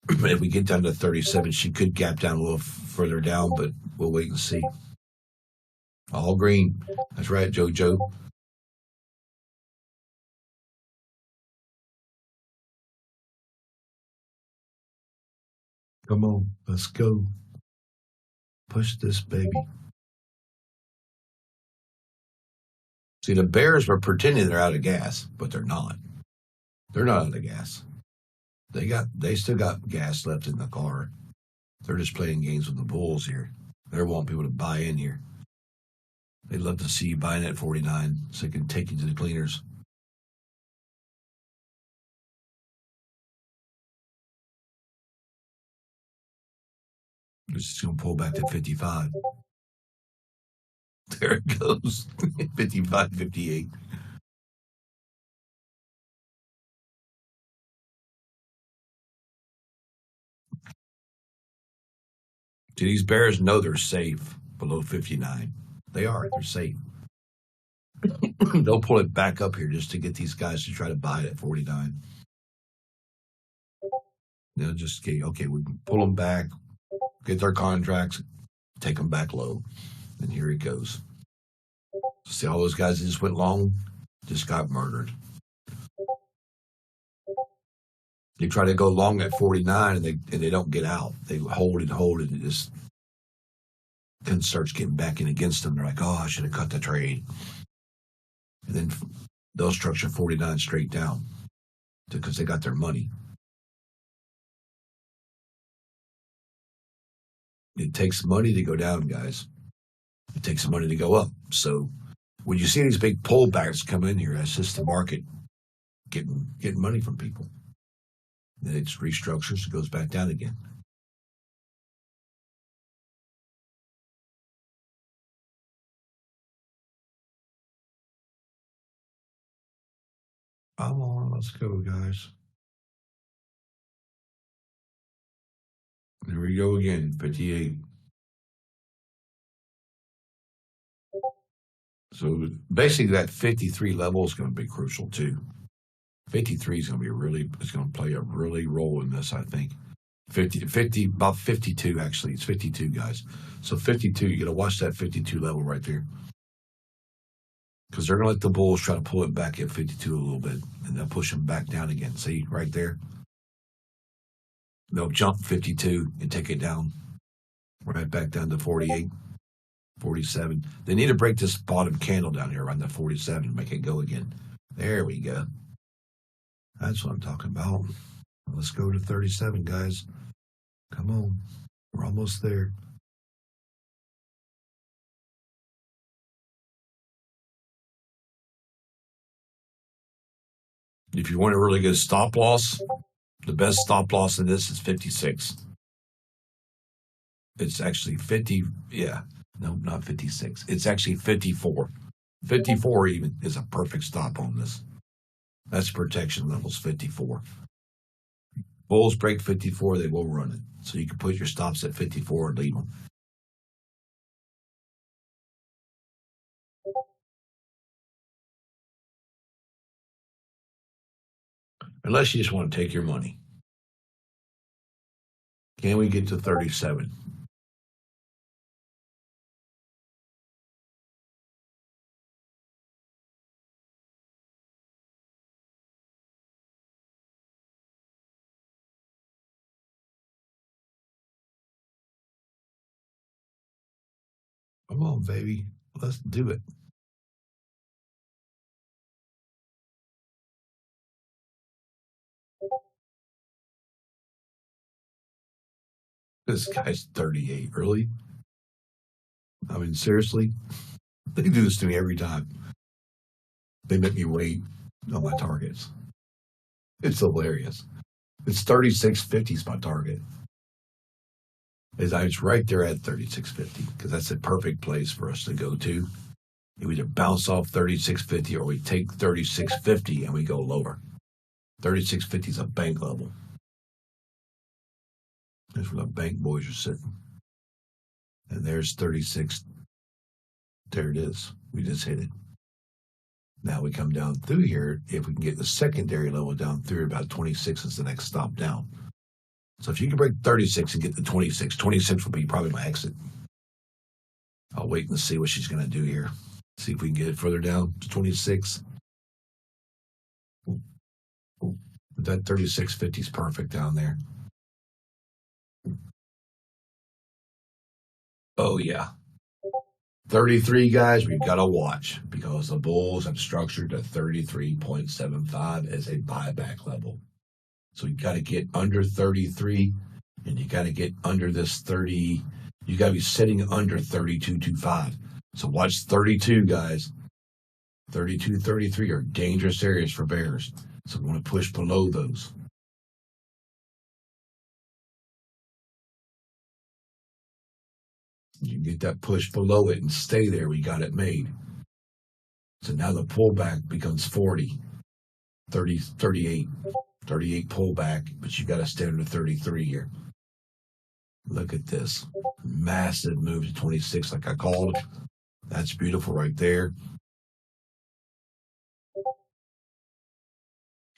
If we get down to 37, she could gap down a little further down, but we'll wait and see. All green. That's right, JoJo. Come on, let's go. Push this baby. See, the bears were pretending they're out of gas, but they're not. They're not out of gas. They still got gas left in the car. They're just playing games with the bulls here. They want people to buy in here. They'd love to see you buying at 49 so they can take you to the cleaners. It's just going to pull back to 55. There it goes. 55, 58. See, these bears know they're safe below 59. They are. They're safe. They'll pull it back up here just to get these guys to try to buy it at 49. They'll just get, okay, we can pull them back, get their contracts, take them back low. And here it goes. See all those guys that just went long? Just got murdered. They try to go long at 49 and they don't get out. They hold it, and it just starts getting back in against them. They're like, oh, I should have cut the trade. And then they'll structure 49 straight down because they got their money. It takes money to go down, guys. It takes money to go up. So when you see these big pullbacks come in here, that's just the market getting money from people. Then it restructures, it goes back down again. Come on, let's go, guys. There we go again, 58. So basically that 53 level is going to be crucial too. 53 is going to be it's going to play a really role in this, I think. 50, about 52 actually. It's 52, guys. So 52, you got to watch that 52 level right there. Because they're going to let the bulls try to pull it back at 52 a little bit, and they'll push them back down again. See, right there? They'll jump 52 and take it down right back down to 48, 47. They need to break this bottom candle down here around the 47 and make it go again. There we go. That's what I'm talking about. Let's go to 37, guys. Come on. We're almost there. If you want a really good stop loss, the best stop loss in this is 56. It's actually 50. Yeah. No, not 56. It's actually 54. 54 even is a perfect stop on this. That's protection levels 54. Bulls break 54, they will run it. So you can put your stops at 54 and leave them. Unless you just want to take your money. Can we get to 37? Come on, baby. Let's do it. This guy's 38. Really? I mean, seriously? They do this to me every time. They make me wait on my targets. It's hilarious. It's 36.50 is my target. It's right there at 36.50 because that's a perfect place for us to go to. We either bounce off 36.50 or we take 36.50 and we go lower. 36.50 is a bank level. That's where the bank boys are sitting. And there's 36. There it is. We just hit it. Now we come down through here. If we can get the secondary level down through, about 26 is the next stop down. So if you can break 36 and get to 26, 26 will be probably my exit. I'll wait and see what she's going to do here. See if we can get it further down to 26. That 36.50 is perfect down there. Oh, yeah. 33, guys, we've got to watch because the bulls have structured to 33.75 as a buyback level. So you got to get under 33 and you got to get under this 30. You got to be sitting under 32.25. So watch 32, guys. 32, 33 are dangerous areas for bears. So we want to push below those. You get that push below it and stay there. We got it made. So now the pullback becomes 40, 30, 38 pullback, but you got to stay under 33 here. Look at this. Massive move to 26 like I called. That's beautiful right there.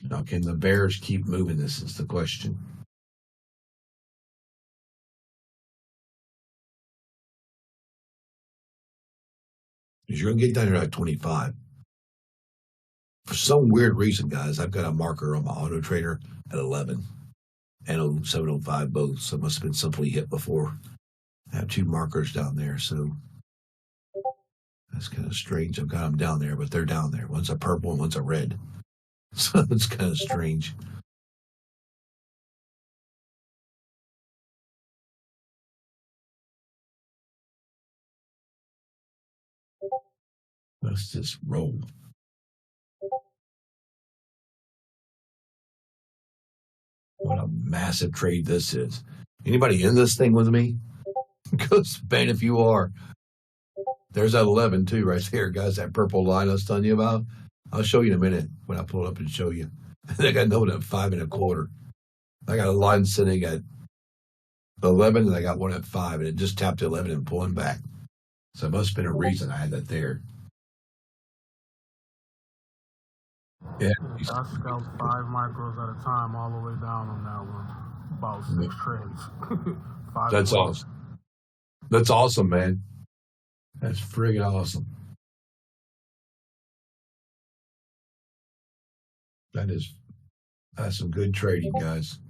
Now, can the bears keep moving this is the question. Because you're going to get down here at 25. For some weird reason, guys, I've got a marker on my auto trader at 11 and 705 both. So it must have been simply hit before. I have two markers down there, so that's kind of strange. I've got them down there, but they're down there. One's a purple and one's a red. So it's kind of strange. Let's just roll. What a massive trade this is. Anybody in this thing with me? Because, man, if you are. There's that 11 too right there, guys. That purple line I was telling you about. I'll show you in a minute when I pull it up and show you. I think I know it at 5 1/4. I got a line sitting at 11 and I got one at 5 and it just tapped 11 and pulling back. So it must have been a reason I had that there. Yeah. I scalped 5 micros at a time all the way down on that one. About 6 trades. 5 That's points. awesome. That's awesome, man. That's friggin' awesome. That's some good trading, guys.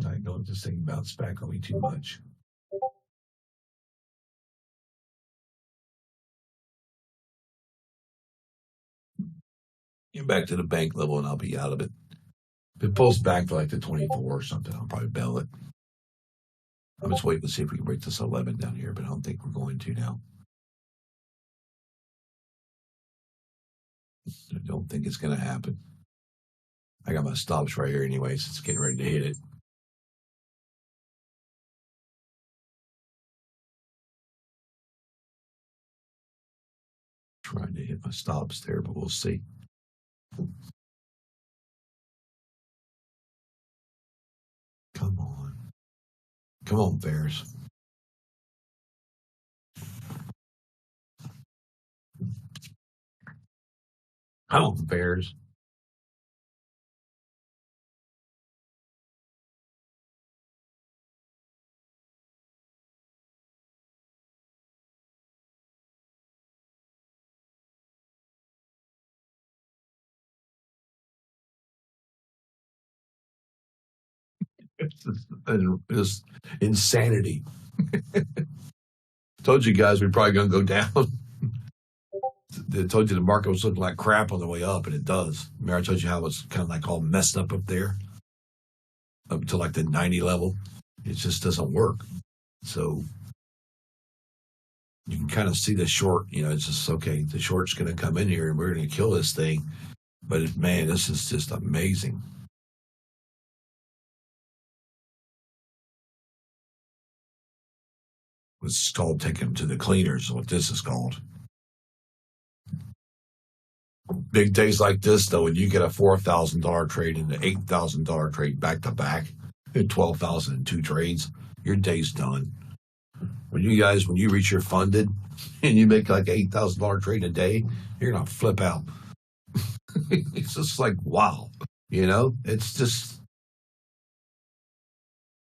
I don't let this thing bounce back on me too much. Get back to the bank level and I'll be out of it. If it pulls back to like the 24 or something, I'll probably bail it. I'm just waiting to see if we can break this 11 down here, but I don't think we're going to now. I don't think it's going to happen. I got my stops right here anyway, so it's getting ready to hit it. Trying to hit my stops there, but we'll see. Come on. Come on, Bears. Come on, Bears. It's insanity. Told you guys we're probably going to go down. I told you the market was looking like crap on the way up, and it does. Remember I told you how it was kind of like all messed up there? Up to like the 90 level. It just doesn't work. So you can kind of see the short, it's just, okay, the short's going to come in here and we're going to kill this thing. But man, this is just amazing. It's called taking them to the cleaners, what this is called. Big days like this, though, when you get a $4,000 trade and an $8,000 trade back to back, and 12,000 in two trades, your day's done. When you reach your funded and you make like $8,000 trade a day, you're gonna flip out. It's just like wow, it's just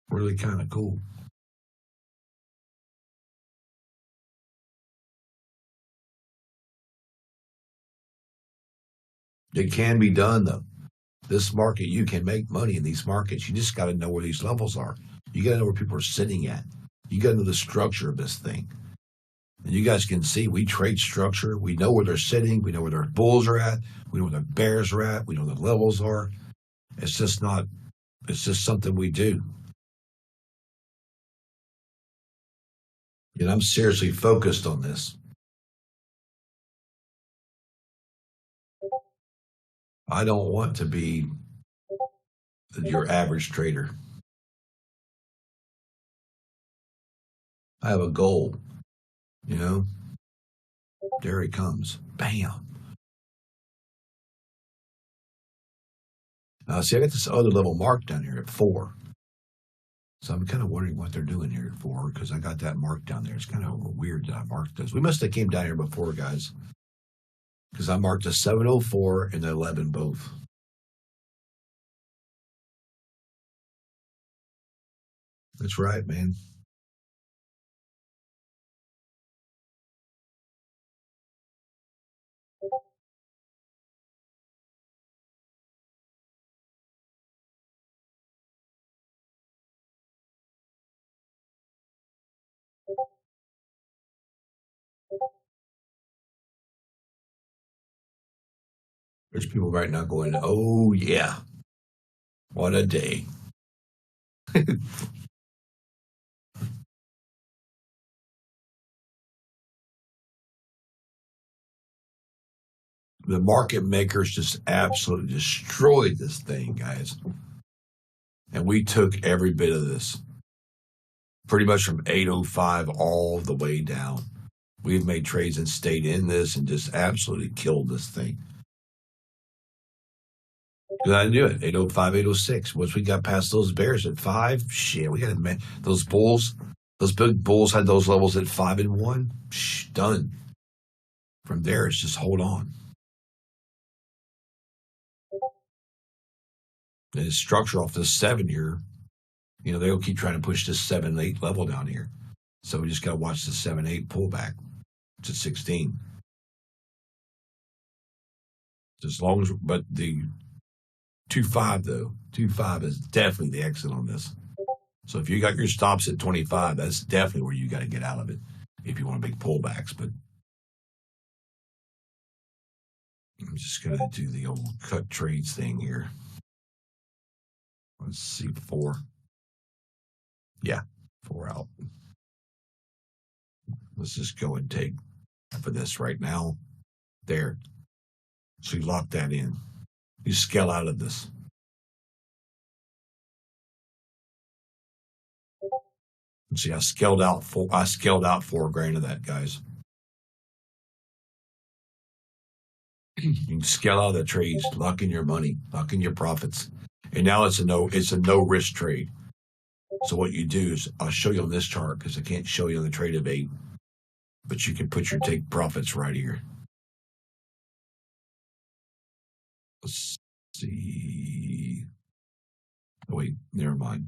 really kind of cool. It can be done though. This market, you can make money in these markets. You just got to know where these levels are. You got to know where people are sitting at. You got to know the structure of this thing. And you guys can see we trade structure. We know where they're sitting. We know where their bulls are at. We know where the bears are at. We know where the levels are. It's just something we do. And I'm seriously focused on this. I don't want to be your average trader. I have a goal, There he comes. Bam. Now, see, I got this other level marked down here at 4. So I'm kind of wondering what they're doing here at 4 because I got that marked down there. It's kind of weird that I marked this. We must have came down here before, guys. Because I marked a 704 and the 11 both. That's right, man. There's people right now going, oh, yeah. What a day. The market makers just absolutely destroyed this thing, guys. And we took every bit of this. Pretty much from 805 all the way down. We've made trades and stayed in this and just absolutely killed this thing. Because I knew it, 805, 806. Once we got past those bears at 5, shit, we got to admit, those bulls, those big bulls had those levels at 5 and 1. Done. From there, it's just hold on. And it's structure off this 7 here. They'll keep trying to push this 7-8 level down here. So we just got to watch the 7-8 pullback to 16. As long as, but the 2.5 though, 2.5 is definitely the exit on this. So if you got your stops at 25, that's definitely where you got to get out of it if you want to make pullbacks. But I'm just going to do the old cut trades thing here. Let's see, 4. Yeah, 4 out. Let's just go and take for this right now. There. So you lock that in. You scale out of this. See, I scaled out $4,000 of that, guys. You can scale out of the trades, lock in your money, lock in your profits. And now it's a no risk trade. So what you do is I'll show you on this chart because I can't show you on the trade of 8, but you can put your take profits right here. Let's see. Oh, wait, never mind.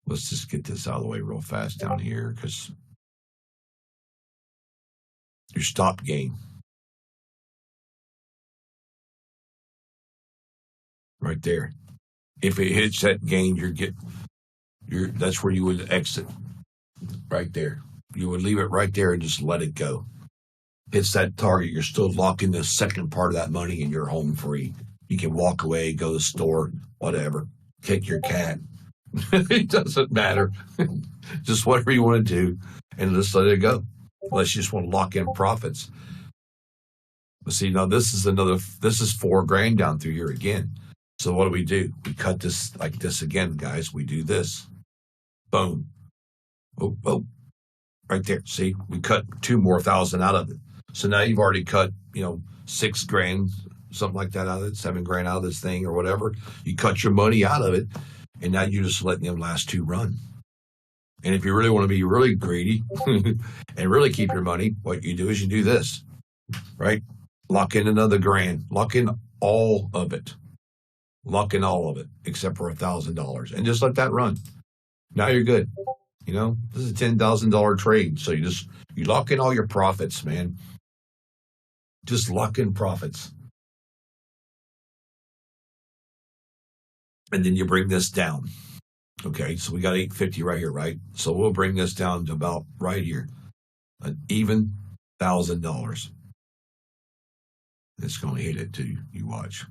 Let's just get this out of the way real fast down here because your stop gain. Right there. If it hits that gain, that's where you would exit. Right there. You would leave it right there and just let it go. Hits that target, you're still locking the second part of that money and you're home free. You can walk away, go to the store, whatever. Kick your cat. It doesn't matter. Just whatever you want to do and just let it go. Unless you just want to lock in profits. But see, now this is $4,000 down through here again. So what do? We cut this like this again, guys. We do this. Boom. Oh, right there. See, we cut 2,000 more out of it. So now you've already cut, $6,000, something like that out of it, $7,000 out of this thing or whatever. You cut your money out of it, and now you're just letting them last two run. And if you really want to be really greedy and really keep your money, what you do is you do this, right? Lock in another grand. Lock in all of it. Lock in all of it except for $1,000, and just let that run. Now you're good. This is a $10,000 trade, so you lock in all your profits, man. Just lock in profits, and then you bring this down. Okay, so we got 850 right here, right? So we'll bring this down to about right here, an even $1,000. It's going to hit it too. You watch.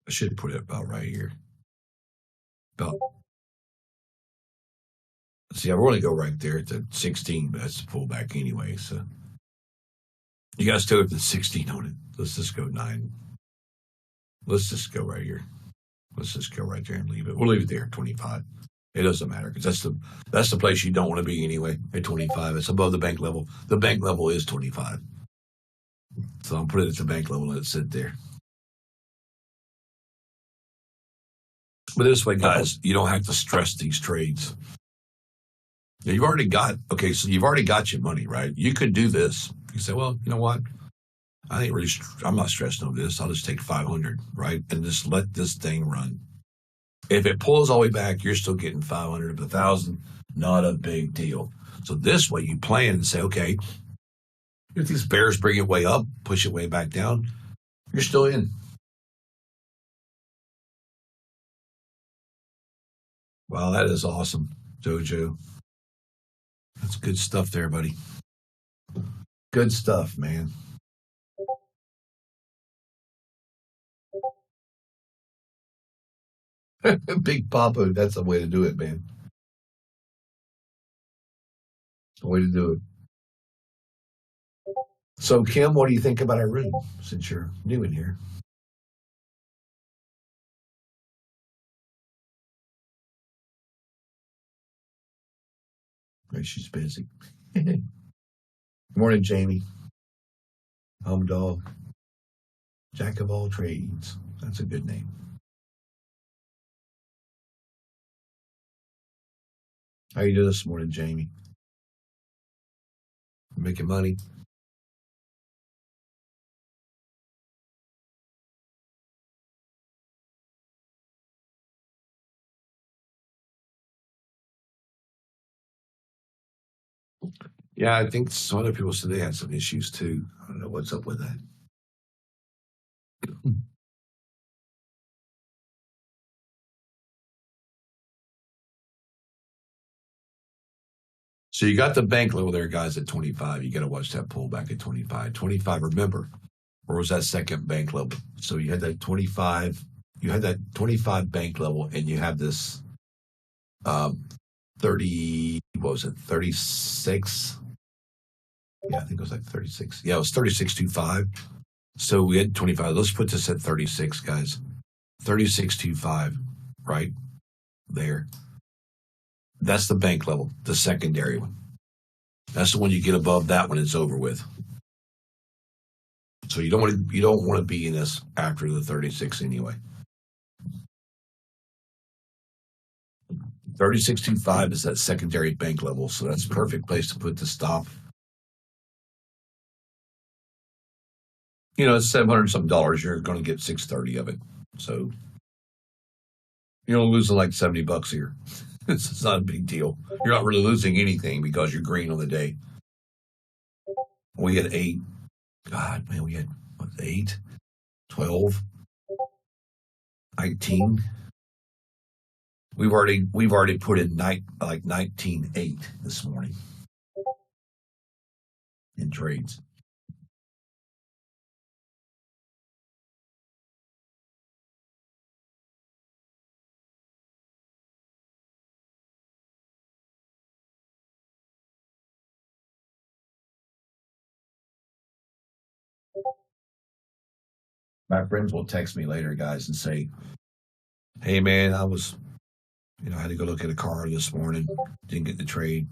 I should put it about right here. About. See, I want to go right there to 16, but that's the pullback anyway. So you guys still have the 16 on it. Let's just go 9. Let's just go right here. Let's just go right there and leave it. We'll leave it there at 25. It doesn't matter because that's the place you don't want to be anyway. At 25, it's above the bank level. The bank level is 25, so I'll put it at the bank level and let it sit there. But this way, guys, you don't have to stress these trades. Now, you've already got your money, right? You could do this. You say, well, you know what? I'm not stressing over this. I'll just take 500, right? And just let this thing run. If it pulls all the way back, you're still getting 500 of 1,000. Not a big deal. So this way you plan and say, okay, if these bears bring it way up, push it way back down, you're still in. Wow, that is awesome, Jojo. That's good stuff there, buddy. Good stuff, man. Big Papa, that's the way to do it, man. The way to do it. So, Kim, what do you think about our room since you're new in here? Maybe she's busy. Morning, Jamie. Home dog. Jack of all trades. That's a good name. How you doing this morning, Jamie? Making money? Yeah, I think some other people said they had some issues too. I don't know what's up with that. So you got the bank level there, guys, at 25. You got to watch that pullback at 25. 25, remember, where was that second bank level? So you had that 25. You had that 25 bank level, and you have this 30, what was it, 36? Yeah, I think it was like 36. Yeah, it was 36.25. So we had 25. Let's put this at 36, guys. 36.25, right there. That's the bank level, the secondary one. That's the one you get above that one, it's over with. So you don't want to be in this after the 36 anyway. 36.25 is that secondary bank level, so that's a perfect place to put the stop. It's $700 something. You're going to get 630 of it, so you're only losing like $70 here. It's not a big deal. You're not really losing anything because you're green on the day. We had 8. God, man, we had 8, 12, 19. We've already put in like 19.8 this morning in trades. My friends will text me later, guys, and say, Hey man, I had to go look at a car this morning. Didn't get the trade.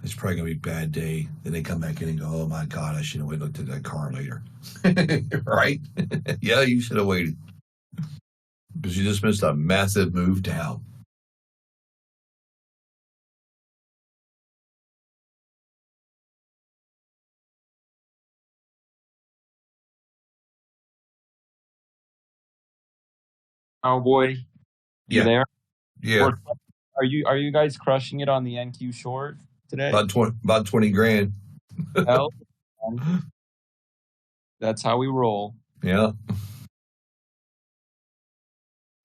It's probably gonna be a bad day. Then they come back in and go, "Oh my god, I should have waited and looked at that car later." Right? Yeah, you should have waited because you just missed a massive move down. Oh boy, you Yeah, there? yeah, We're, are you guys crushing it on the NQ short today? about 20 grand. Hell, man. That's how we roll. Yeah,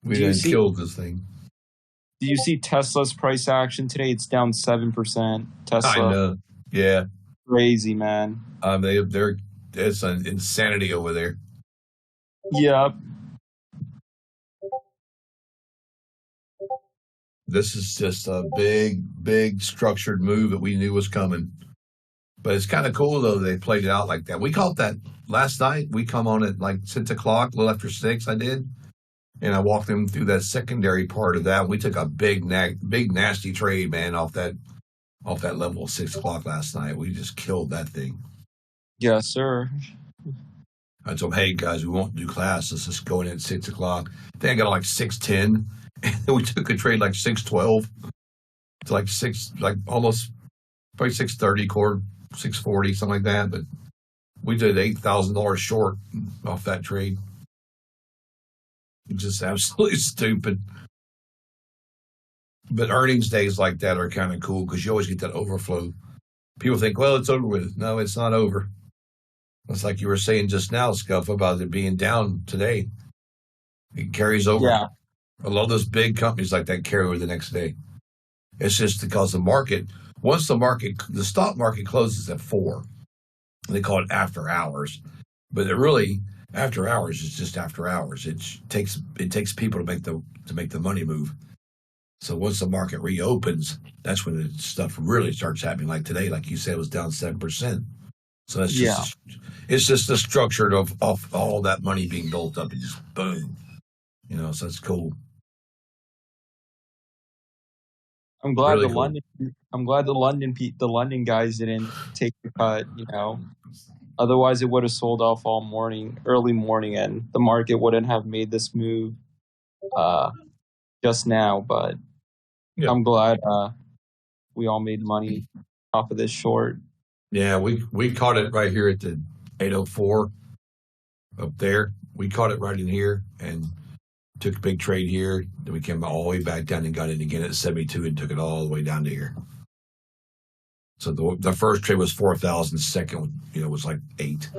we Do you done see? killed this thing. Do you see Tesla's price action today? It's down 7%. I Tesla, know. Yeah, crazy man. they're it's an insanity over there. Yep. This is just a big structured move that we knew was coming. But it's kind of cool though they played it out like that. We caught that last night. We come on at like 6 o'clock, a little after 6. I did, and I walked them through that secondary part of that. We took a big nasty trade, man, off that level of 6 o'clock last night. We just killed that thing. Yes, sir. I told them, hey guys, we won't do class. Let's just go in at 6 o'clock. I think I got like 6:10, and then we took a trade like 6:12 to like almost probably 6:30, core 6:40, something like that. But we did $8,000 short off that trade. It's just absolutely stupid. But earnings days like that are kind of cool because you always get that overflow. People think, well, it's over with. No, it's not over. It's like you were saying just now, Scuff, about it being down today. It carries over. Yeah. A lot of those big companies like that carry over the next day. It's just because once the stock market closes at 4, they call it after hours, but after hours is just after hours. It takes people to make the money move. So once the market reopens, that's when the stuff really starts happening. Like today, like you said, it was down 7%. So it's just the structure of all that money being built up and just boom, So it's cool. I'm glad Really the cool. London guys didn't take the cut, Otherwise it would have sold off all morning, early morning, and the market wouldn't have made this move just now, but Yeah. I'm glad we all made money off of this short. Yeah, we caught it right here at the 804 up there. We caught it right in here and took a big trade here. Then we came all the way back down and got in again at 72 and took it all the way down to here. So the first trade was 4,000. Second, was like 8.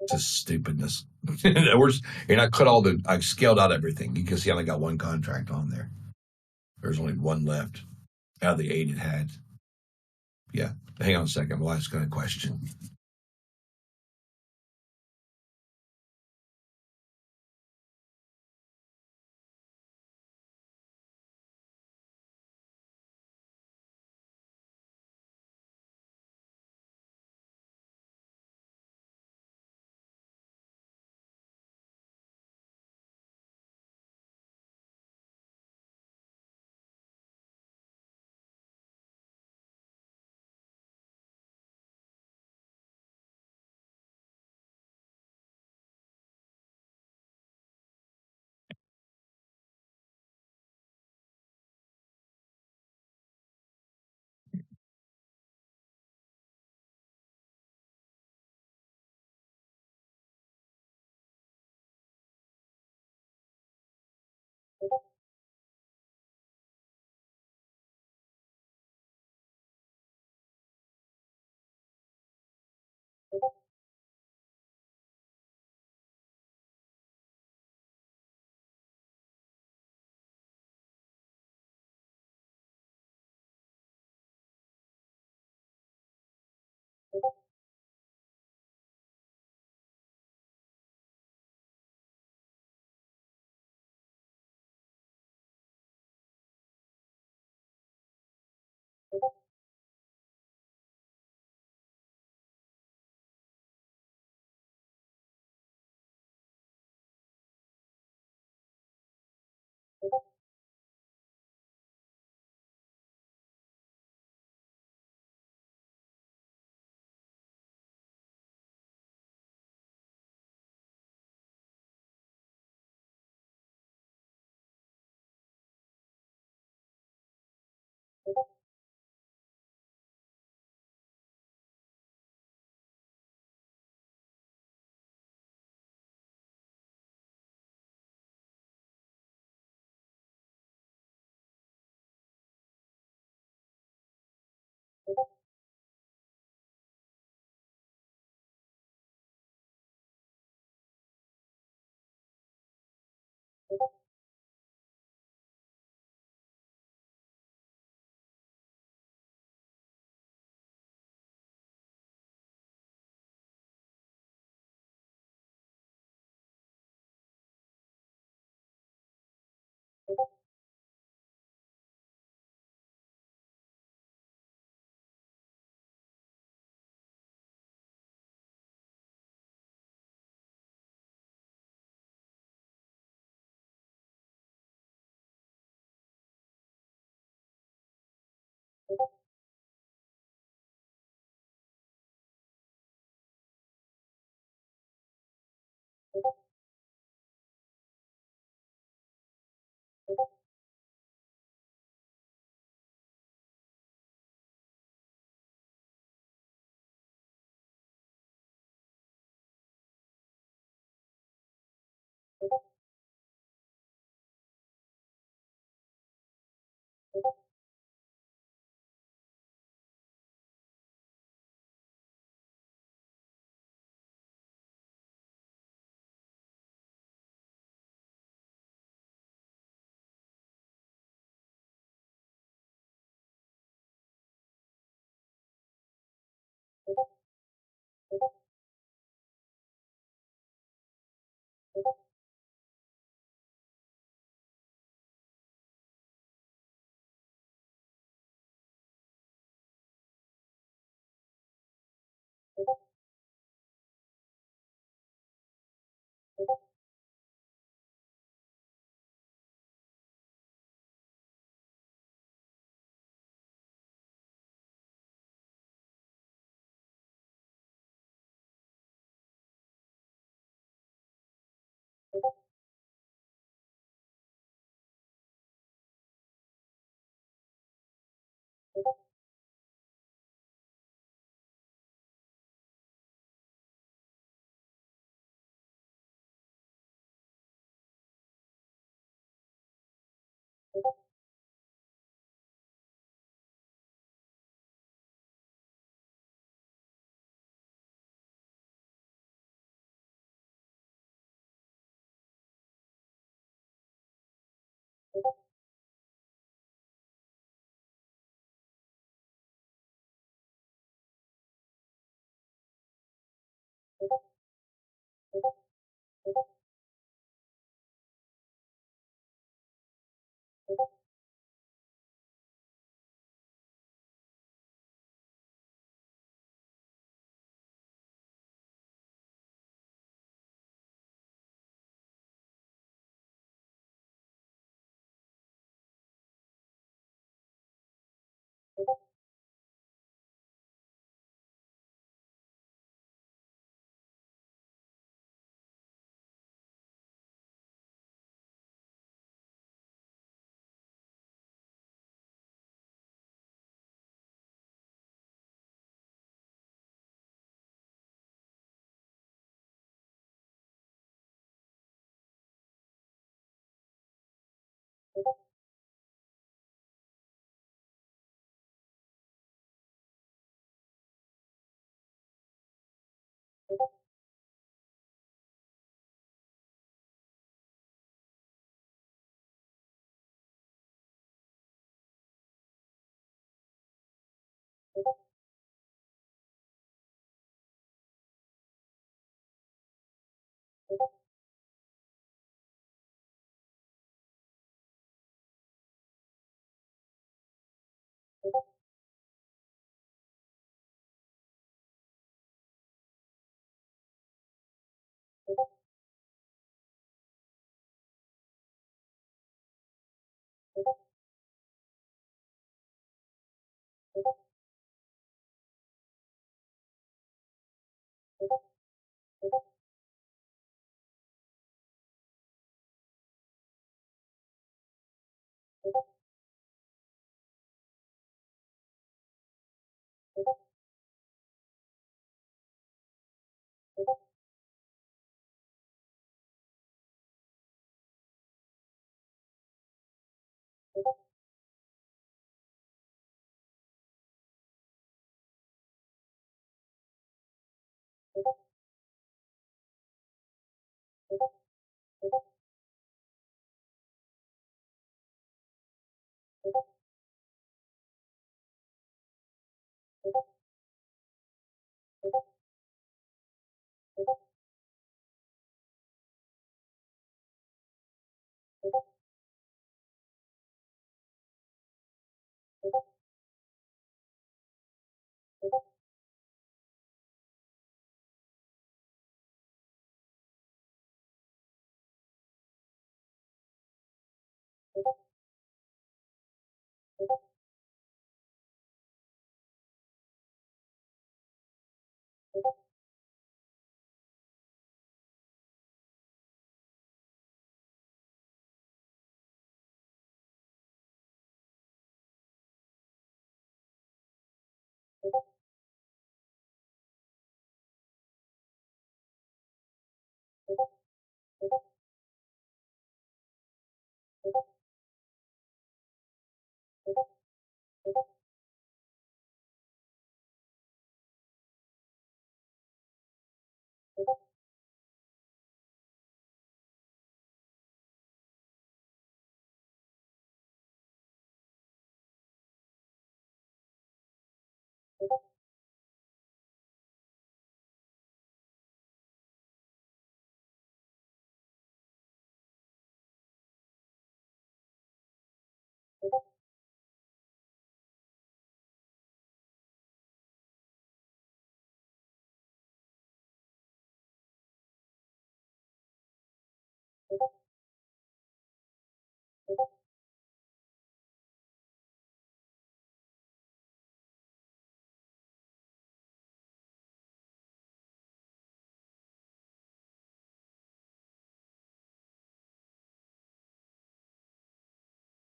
Just stupidness. And I scaled out everything. You can see I only got one contract on there. There's only one left out of the 8 it had. Yeah. Hang on a second. My wife's got a question.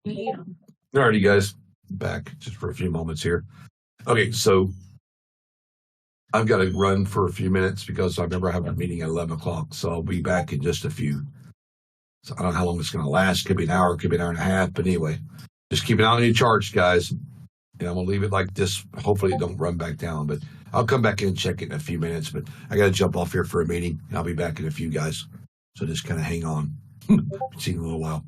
Yeah. Alrighty, guys, back just for a few moments here. Okay, so I've got to run for a few minutes because I remember having a meeting at 11 o'clock. So I'll be back in just a few. So I don't know how long it's going to last. Could be an hour, could be an hour and a half. But anyway, just keep an eye on your charts, guys. And I'm going to leave it like this. Hopefully, it don't run back down. But I'll come back in and check it in a few minutes. But I got to jump off here for a meeting. And I'll be back in a few, guys. So just kind of hang on. See you in a little while.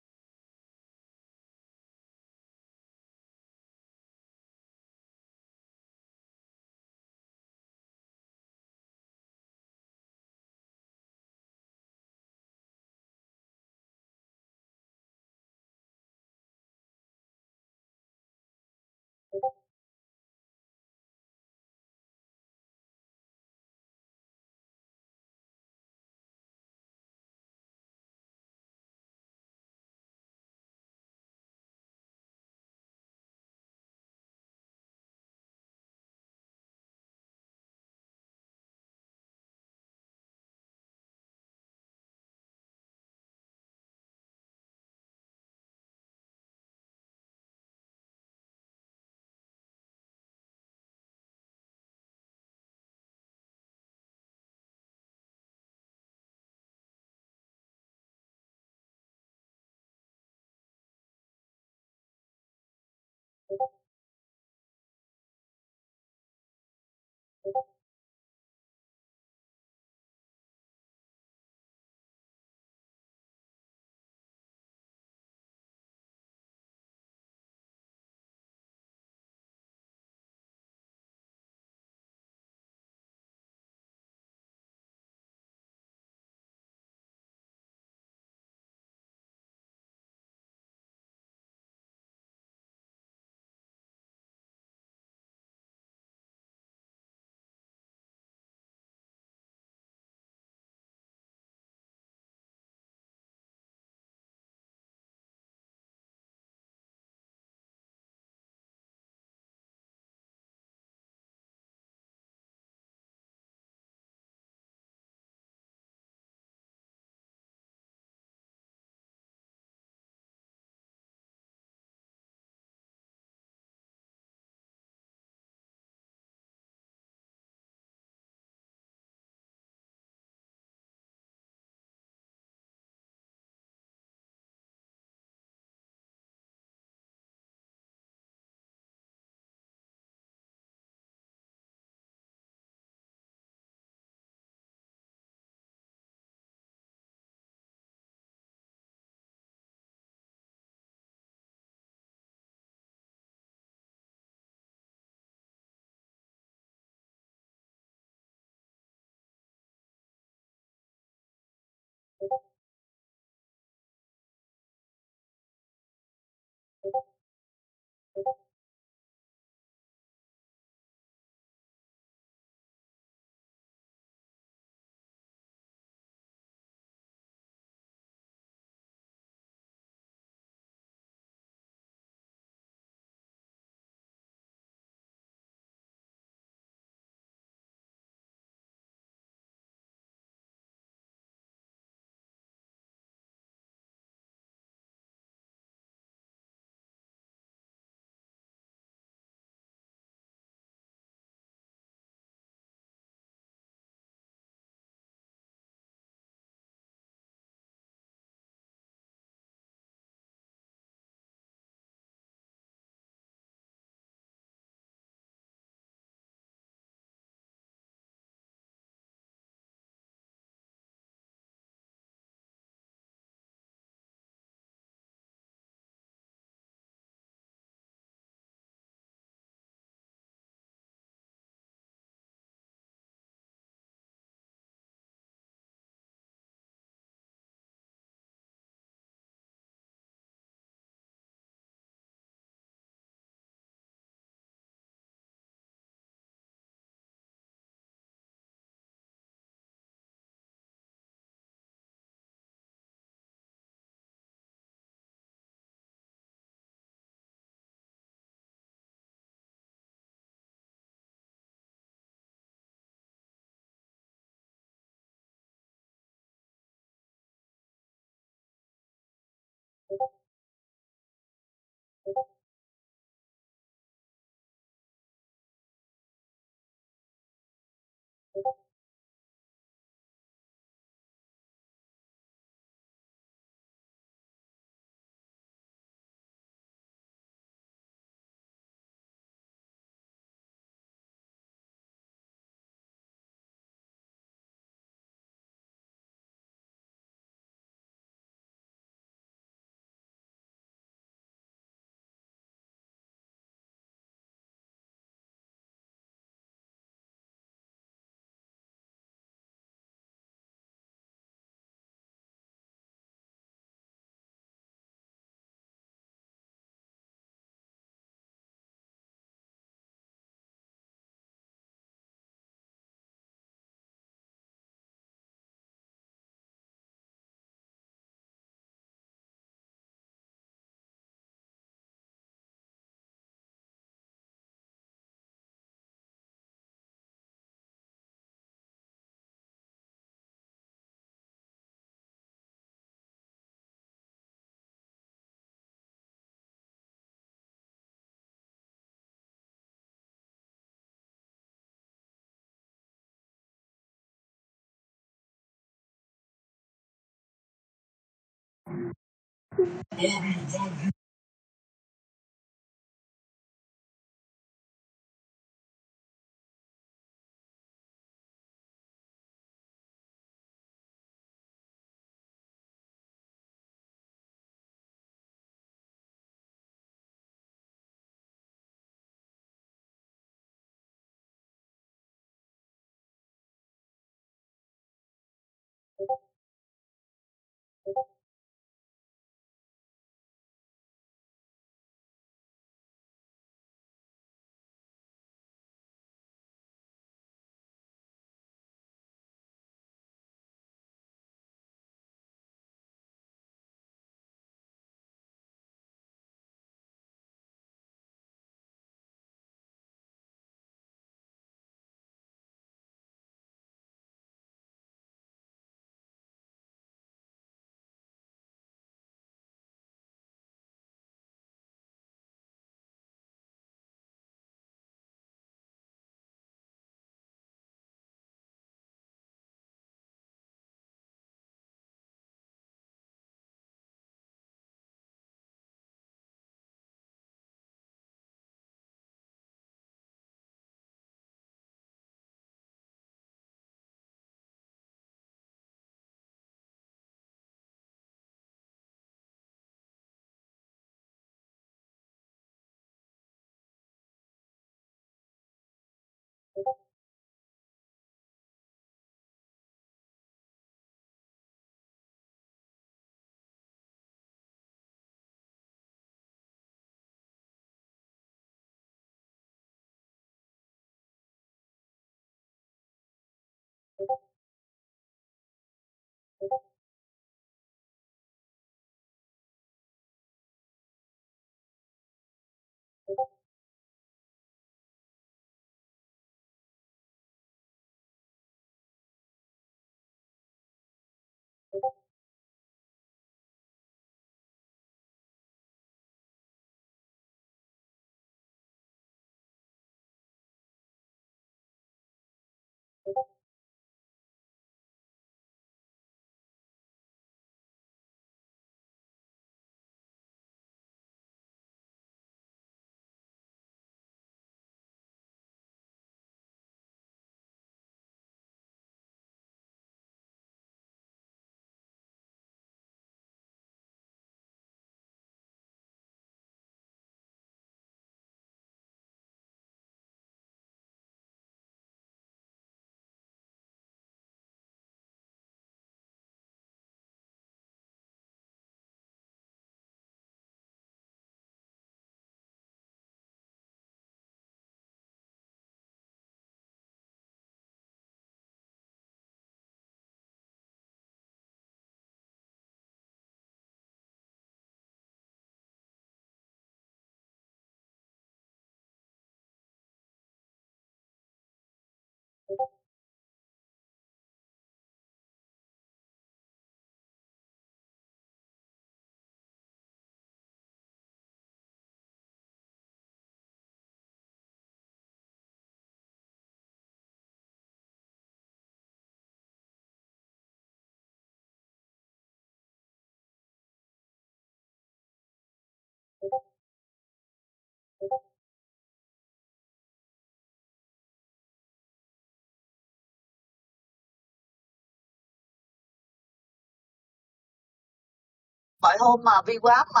Mọi hôm mà VWAP mà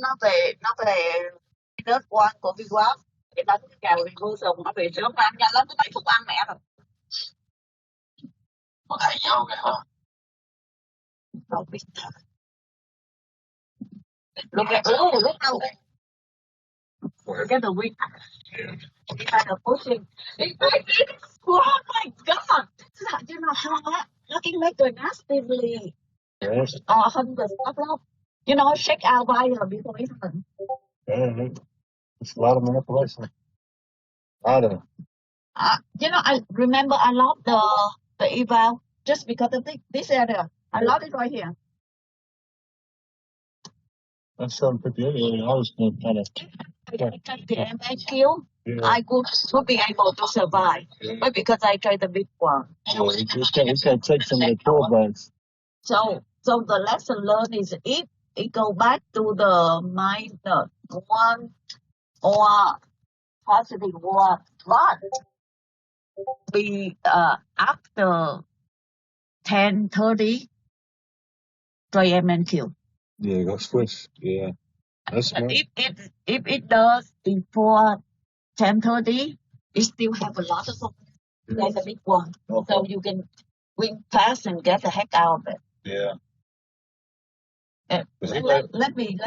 nó về rớt one của VWAP để đánh cái kèo reversal nó về sớm ăn nhanh lắm, nó mấy phút ăn mẹ rồi. Có thể vô cái hả? Không biết. Look at look at the week. He had a pushing. Oh my god! You know how looking like a nasty. Yes. 100 stop loss. You know, check out buyer before it happens. Yeah, it's a lot of manipulation. I don't. You know, I remember I lost the eval just because of this area. I lost it right here. That's 758. I was going to kind of. I tried the MAQ. Yeah. I would be able to survive, but because I tried the big one. Yeah, it's got to take some of the pullbacks. So the lesson learned is if it go back to the -1 or +1, but we after 10:30 trade MNQ. Yeah, you got switch. Yeah, that's smart. If it does before 10:30, it still have a lot of them. There's a big one, so you can win fast and get the heck out of it. Yeah. Let me.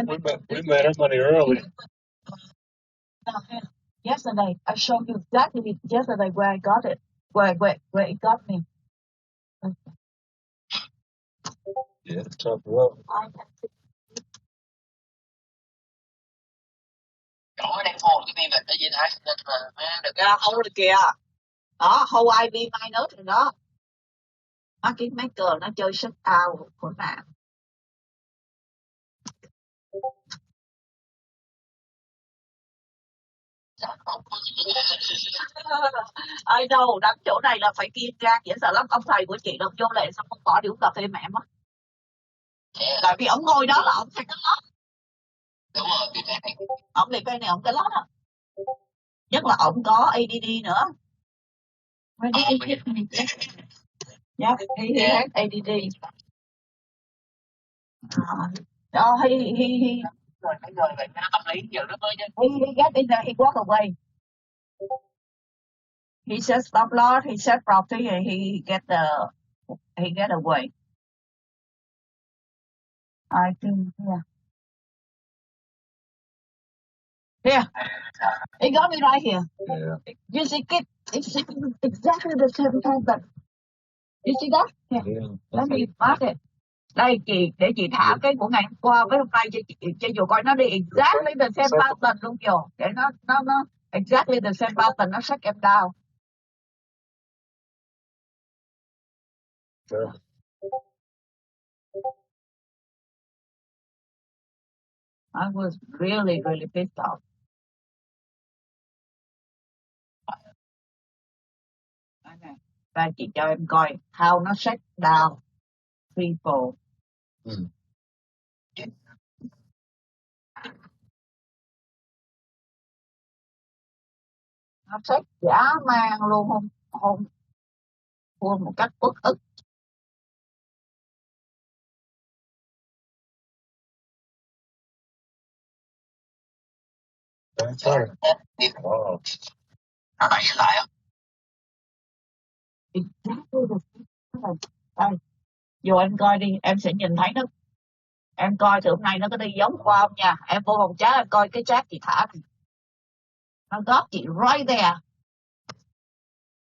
We made our money early. Yesterday, I showed you exactly yesterday where I got it, where it got me. Yeah, it's tough luck. Ra hâu rồi kìa. Đó, hâu IB minus rồi đó. Market maker nó chơi shut out của bạn. I know, đánh chỗ này là phải kiên trang, dễ sợ lắm. Ông thầy của chị đâu vô lệ xong không bỏ đi uống cà phê mẹ mất. Tại vì ông ngồi đó là ông thấy cái lót. Đúng rồi, ông liệt cái này ông cái lót á. Nhất là ông có ADD nữa. Yeah, he has ADD. He get in there, he walk away. He said stop loss, he said profit, and he get away. I think, yeah. He got me right here. Yeah. You see, it's exactly the same pattern. You see that? Yeah. Let me mark it. Đây chị, để chị thả cái của ngày hôm qua với hôm nay cho dù coi nó đi exactly the same pattern luôn kìa. Để nó exactly the same pattern, nó shut em down. Sure. I was really, really pissed off. Và chị cho em coi how nó shut down people. Nó shut dã man luôn, không thua một cách uất ức. That's right. Wow. Exactly the same. Đây, dù em coi đi, em sẽ nhìn thấy nó. Em coi từ hôm nay nó có đi giống qua không nha. Em vô phòng chat em coi cái chat chị thả này. Nó góp chị right there.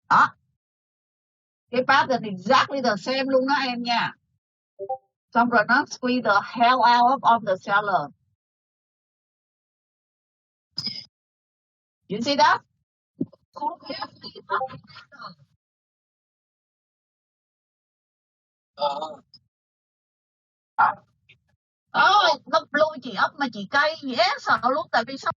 Đó. Cái pattern exactly the same luôn đó em nha. Xong rồi nó squeeze the hell out of the seller. You see that? Nó lôi chị ấp mà chị cay dễ sợ luôn. Tại vì sao